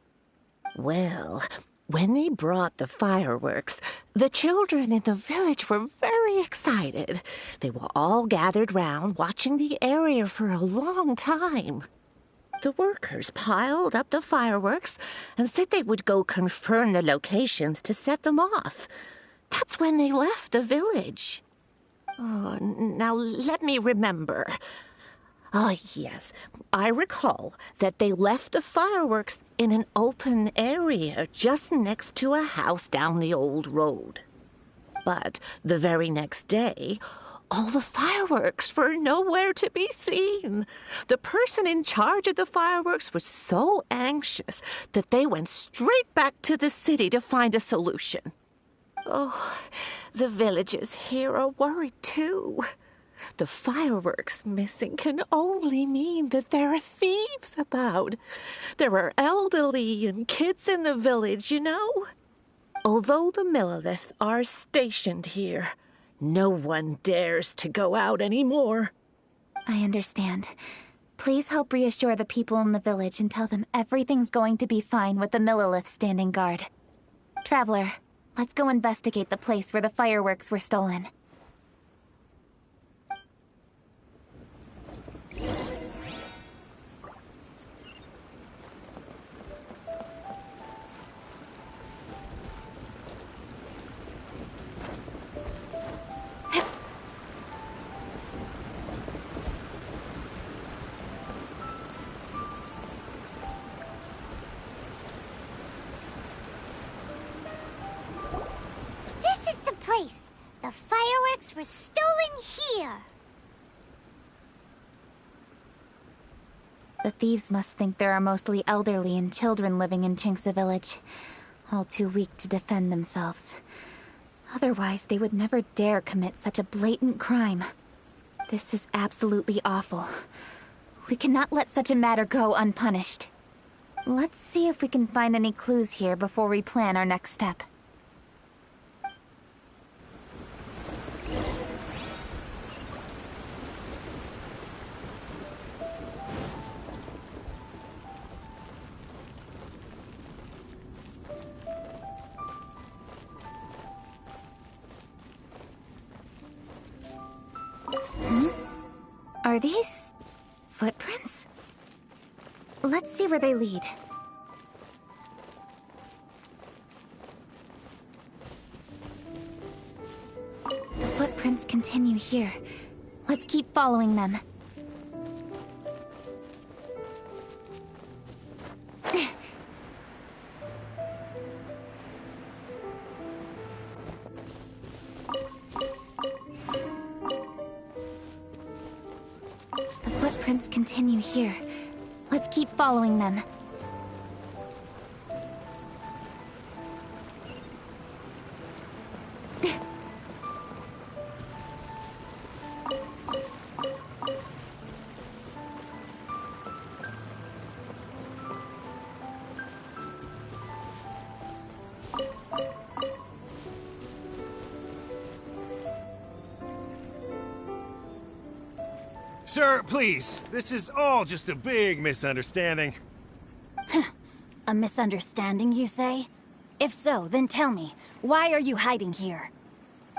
Speaker 16: Well, when they brought the fireworks, the children in the village were very excited. They were all gathered round, watching the area for a long time. The workers piled up the fireworks and said they would go confirm the locations to set them off. That's when they left the village. Oh, now let me remember. Ah, yes, I recall that they left the fireworks in an open area just next to a house down the old road. But the very next day, all the fireworks were nowhere to be seen. The person in charge of the fireworks was so anxious that they went straight back to the city to find a solution. Oh, the villagers here are worried too. The fireworks missing can only mean that there are thieves about. There are elderly and kids in the village, you know. Although the Millelith are stationed here, no one dares to go out anymore.
Speaker 1: I understand. Please help reassure the people in the village and tell them everything's going to be fine with the Millelith standing guard. Traveler, let's go investigate the place where the fireworks were stolen.
Speaker 5: This is the place. The fireworks were stolen here.
Speaker 1: The thieves must think there are mostly elderly and children living in Chingsa village, all too weak to defend themselves. Otherwise, they would never dare commit such a blatant crime. This is absolutely awful. We cannot let such a matter go unpunished. Let's see if we can find any clues here before we plan our next step. Are these footprints? Let's see where they lead. The footprints continue here. Let's keep following them. The footprints continue here. Let's keep following them.
Speaker 3: Sir, please. This is all just a big misunderstanding.
Speaker 4: A misunderstanding, you say? If so, then tell me, why are you hiding here?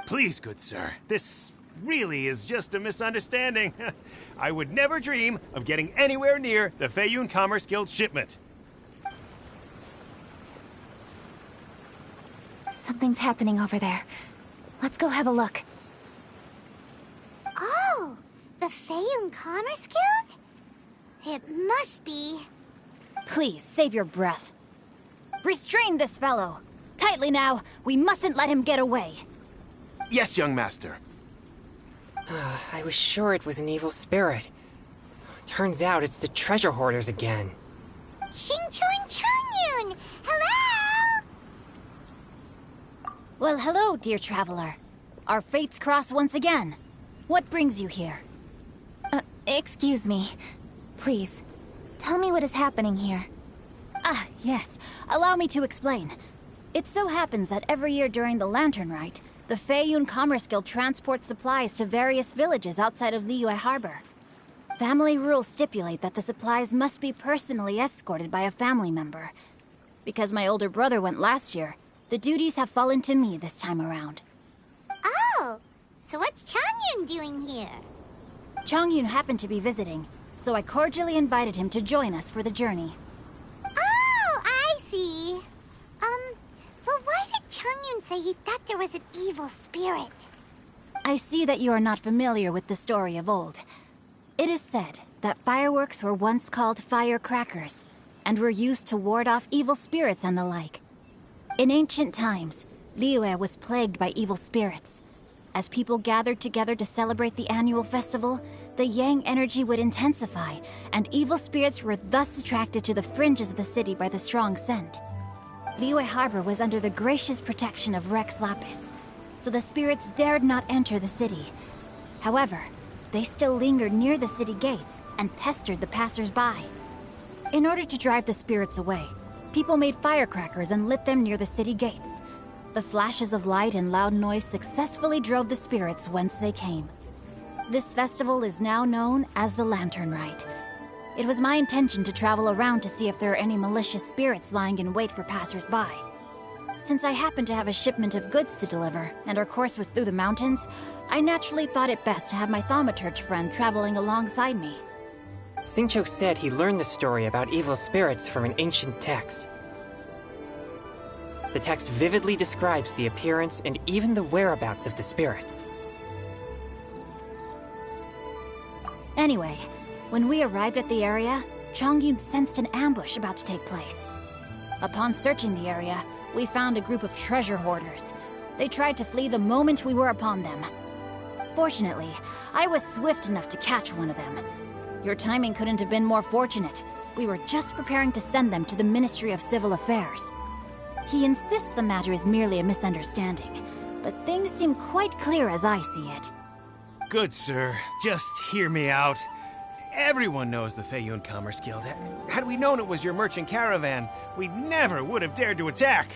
Speaker 3: Please, good sir. This really is just a misunderstanding. I would never dream of getting anywhere near the Feiyun Commerce Guild shipment.
Speaker 1: Something's happening over there. Let's go have a look.
Speaker 5: Oh, the Feiyun Feiyun Commerce Guild? It must be.
Speaker 17: Please, save your breath. Restrain this fellow. Tightly now. We mustn't let him get away.
Speaker 18: Yes, young master.
Speaker 19: I was sure it was an evil spirit. Turns out it's the treasure hoarders again.
Speaker 5: Xingqiu and Changyun! Hello!
Speaker 17: Well, hello, dear traveler. Our fates cross once again. What brings you here?
Speaker 1: Excuse me. Please, tell me what is happening here.
Speaker 17: Ah, yes. Allow me to explain. It so happens that every year during the Lantern Rite, the Feiyun Commerce Guild transports supplies to various villages outside of Liyue Harbor. Family rules stipulate that the supplies must be personally escorted by a family member. Because my older brother went last year, the duties have fallen to me this time around.
Speaker 5: Oh, so what's Changyun doing here?
Speaker 17: Changyun happened to be visiting, so I cordially invited him to join us for the journey.
Speaker 5: Oh, I see. But why did Changyun say he thought there was an evil spirit?
Speaker 17: I see that you are not familiar with the story of old. It is said that fireworks were once called firecrackers, and were used to ward off evil spirits and the like. In ancient times, Liyue was plagued by evil spirits. As people gathered together to celebrate the annual festival, the yang energy would intensify, and evil spirits were thus attracted to the fringes of the city by the strong scent. Liyue Harbor was under the gracious protection of Rex Lapis, so the spirits dared not enter the city. However, they still lingered near the city gates and pestered the passers-by. In order to drive the spirits away, people made firecrackers and lit them near the city gates. The flashes of light and loud noise successfully drove the spirits whence they came. This festival is now known as the Lantern Rite. It was my intention to travel around to see if there are any malicious spirits lying in wait for passers-by. Since I happened to have a shipment of goods to deliver, and our course was through the mountains, I naturally thought it best to have my thaumaturge friend traveling alongside me.
Speaker 19: Xingqiu said he learned the story about evil spirits from an ancient text. The text vividly describes the appearance and even the whereabouts of the spirits.
Speaker 17: Anyway, when we arrived at the area, Changyun sensed an ambush about to take place. Upon searching the area, we found a group of treasure hoarders. They tried to flee the moment we were upon them. Fortunately, I was swift enough to catch one of them. Your timing couldn't have been more fortunate. We were just preparing to send them to the Ministry of Civil Affairs. He insists the matter is merely a misunderstanding, but things seem quite clear as I see it.
Speaker 3: Good, sir. Just hear me out. Everyone knows the Feiyun Commerce Guild. Had we known it was your merchant caravan, we never would have dared to attack.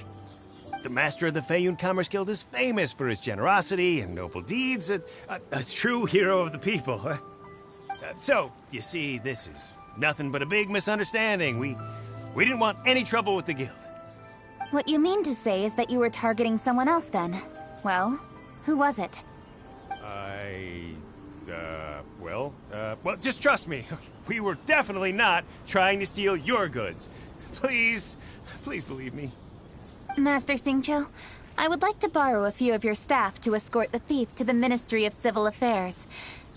Speaker 3: The master of the Feiyun Commerce Guild is famous for his generosity and noble deeds, a true hero of the people. So, you see, this is nothing but a big misunderstanding. We didn't want any trouble with the guild.
Speaker 1: What you mean to say is that you were targeting someone else then? Well, who was it?
Speaker 3: Well, just trust me. We were definitely not trying to steal your goods. Please believe me.
Speaker 1: Master Xingqiu, I would like to borrow a few of your staff to escort the thief to the Ministry of Civil Affairs.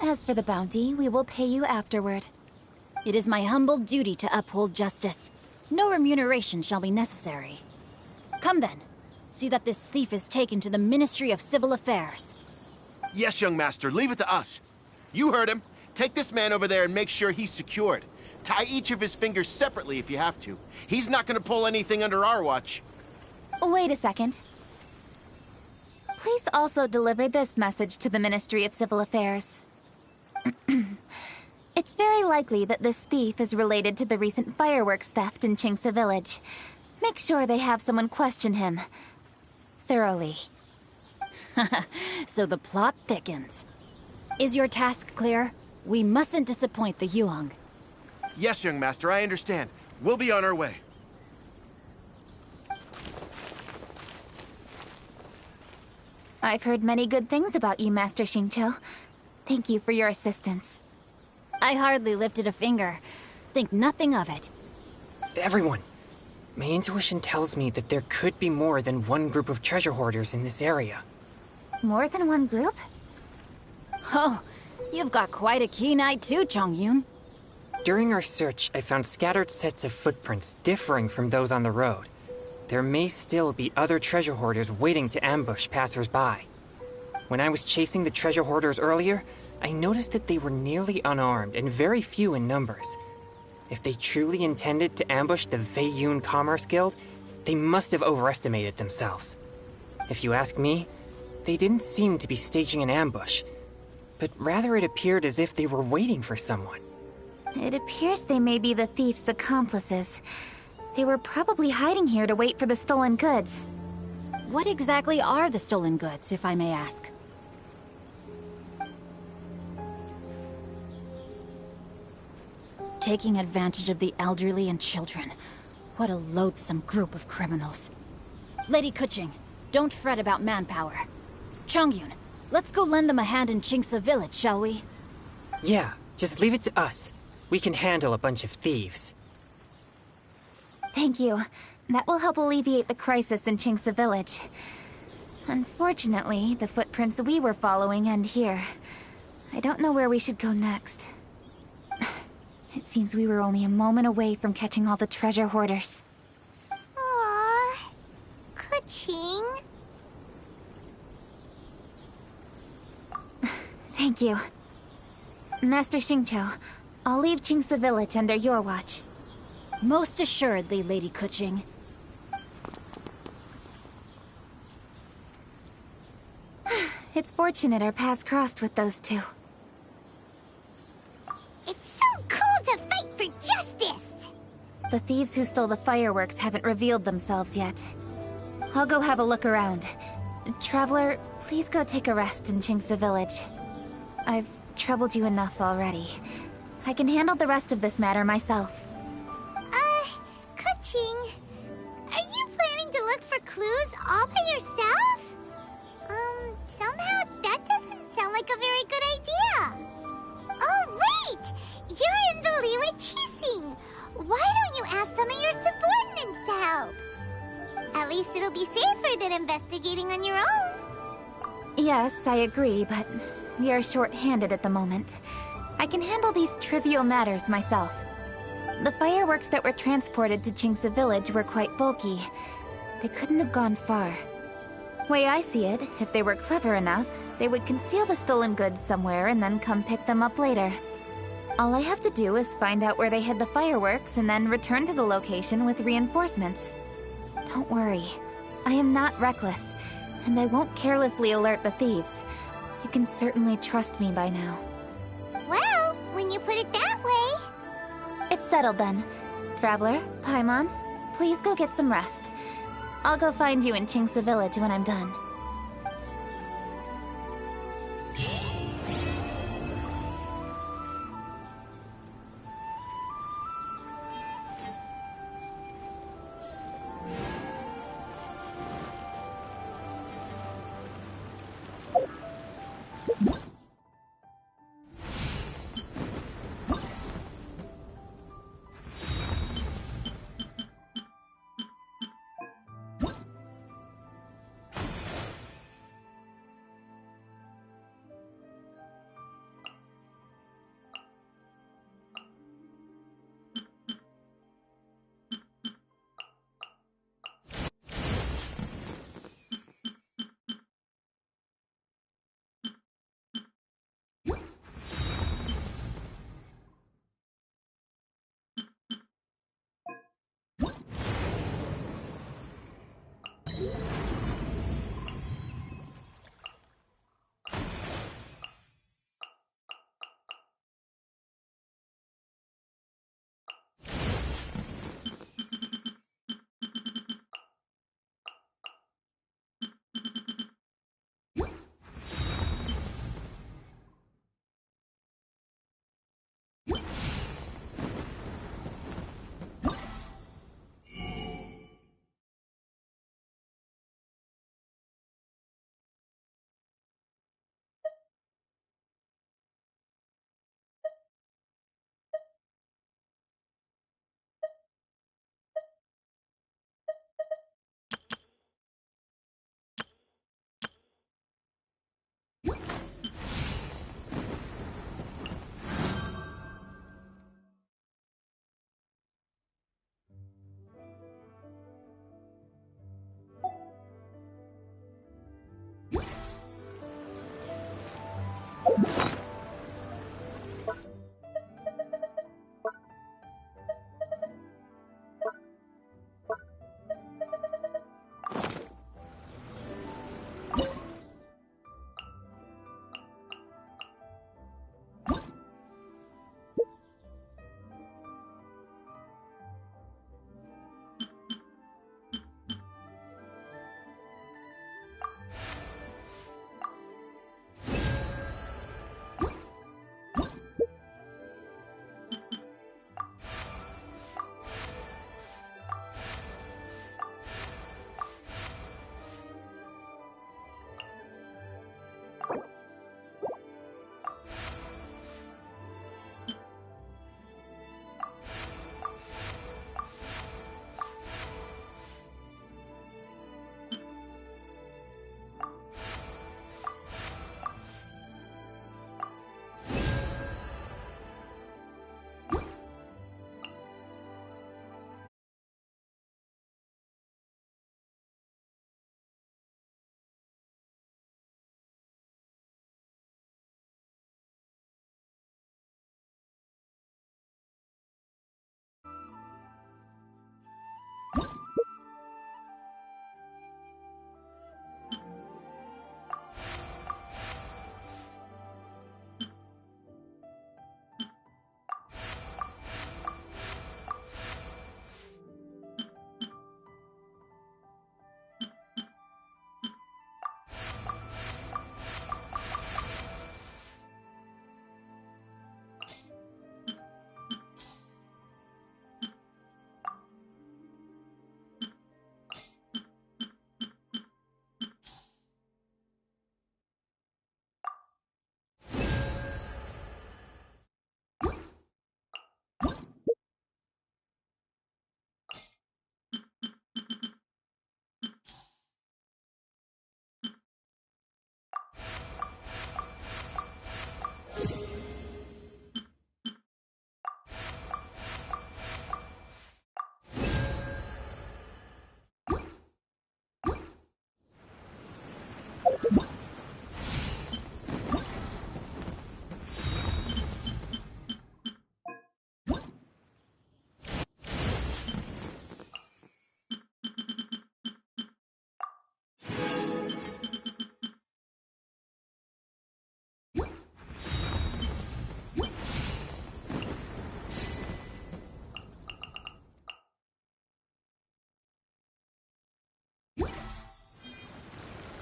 Speaker 1: As for the bounty, we will pay you afterward.
Speaker 17: It is my humble duty to uphold justice. No remuneration shall be necessary. Come then. See that this thief is taken to the Ministry of Civil Affairs.
Speaker 18: Yes, young master, leave it to us. You heard him. Take this man over there and make sure he's secured. Tie each of his fingers separately if you have to. He's not gonna pull anything under our watch.
Speaker 1: Wait a second. Please also deliver this message to the Ministry of Civil Affairs. It's very likely that this thief is related to the recent fireworks theft in Qingce Village. Make sure they have someone question him thoroughly.
Speaker 17: So the plot thickens. Is your task clear? We mustn't disappoint the Yuang.
Speaker 18: Yes, young master, I understand. We'll be on our way.
Speaker 1: I've heard many good things about you, Master Xingqiu. Thank you for your assistance.
Speaker 17: I hardly lifted a finger. Think nothing of it.
Speaker 19: Everyone, my intuition tells me that there could be more than one group of treasure hoarders in this area.
Speaker 1: More than one group?
Speaker 17: Oh, You've got quite a keen eye too, Chongyun.
Speaker 19: During our search, I found scattered sets of footprints differing from those on the road. There may still be other treasure hoarders waiting to ambush passers-by. When I was chasing the treasure hoarders earlier, I noticed that they were nearly unarmed and very few in numbers. If they truly intended to ambush the Feiyun Commerce Guild, they must have overestimated themselves. If you ask me, they didn't seem to be staging an ambush, but rather it appeared as if they were waiting for someone.
Speaker 1: It appears they may be the thief's accomplices. They were probably hiding here to wait for the stolen goods.
Speaker 17: What exactly are the stolen goods, if I may ask? Taking advantage of the elderly and children. What a loathsome group of criminals. Lady Kuching, don't fret about manpower. Chongyun, let's go lend them a hand in Chingsa village, shall we?
Speaker 19: Yeah, just leave it to us. We can handle a bunch of thieves.
Speaker 1: Thank you. That will help alleviate the crisis in Chingsa village. Unfortunately, the footprints we were following end here. I don't know where we should go next. It seems we were only a moment away from catching all the treasure hoarders.
Speaker 5: Aww. Kuching.
Speaker 1: Thank you. Master Xingqiu, I'll leave Chingsa village under your watch.
Speaker 17: Most assuredly, Lady Kuching.
Speaker 1: It's fortunate our paths crossed with those two.
Speaker 5: It's so cool to fight for justice!
Speaker 1: The thieves who stole the fireworks haven't revealed themselves yet. I'll go have a look around. Traveler, please go take a rest in Chingsa village. I've troubled you enough already. I can handle the rest of this matter myself.
Speaker 5: Kuching, are you planning to look for clues all by yourself? Somehow that doesn't sound like a very good idea. Oh, wait! You're in the Liyue Qixing! Why don't you ask some of your subordinates to help? At least it'll be safer than investigating on your own.
Speaker 1: Yes, I agree, but we are short-handed at the moment. I can handle these trivial matters myself. The fireworks that were transported to Chingsa village were quite bulky. They couldn't have gone far. Way I see it, if they were clever enough, they would conceal the stolen goods somewhere and then come pick them up later. All I have to do is find out where they hid the fireworks and then return to the location with reinforcements. Don't worry. I am not reckless, and I won't carelessly alert the thieves. You can certainly trust me by now.
Speaker 5: Well, when you put it that way...
Speaker 1: It's settled then. Traveler, Paimon, please go get some rest. I'll go find you in Chingsa village when I'm done.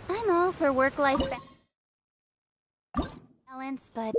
Speaker 1: I'm all for work-life balance, but...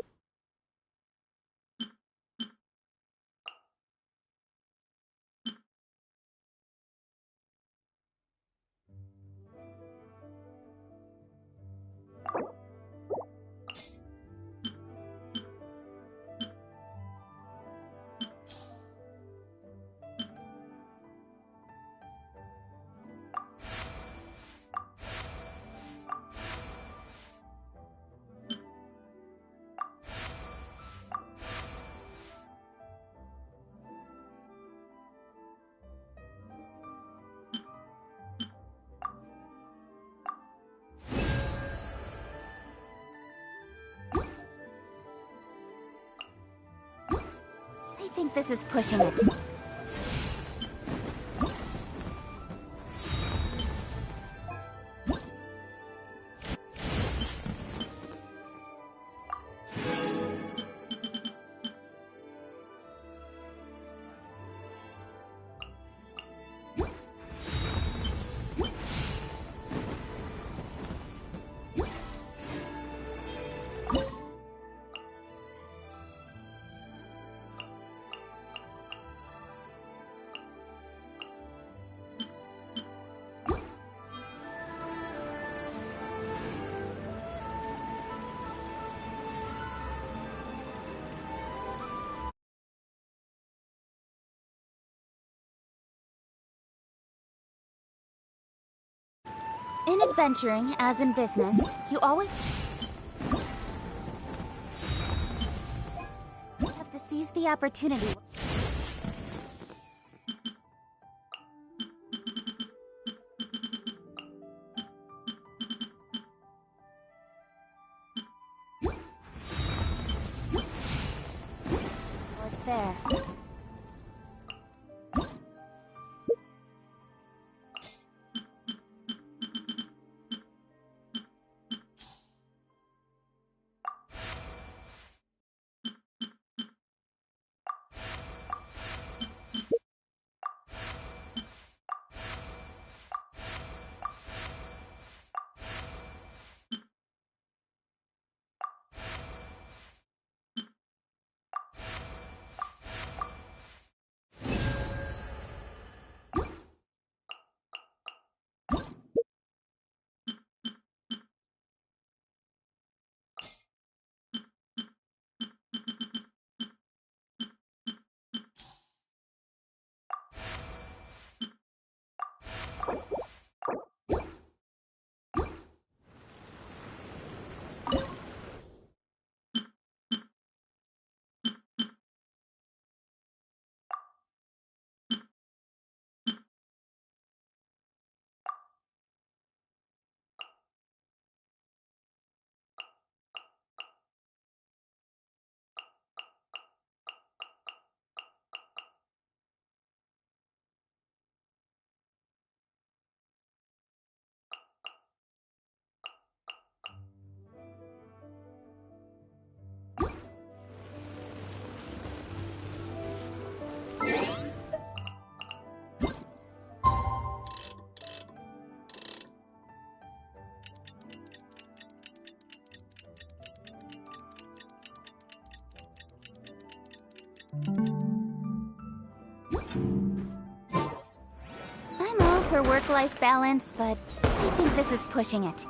Speaker 1: I think this is pushing it. In adventuring, as in business, you always have to seize the opportunity.
Speaker 17: there.
Speaker 1: I'm all for work-life balance, but I think this is pushing it.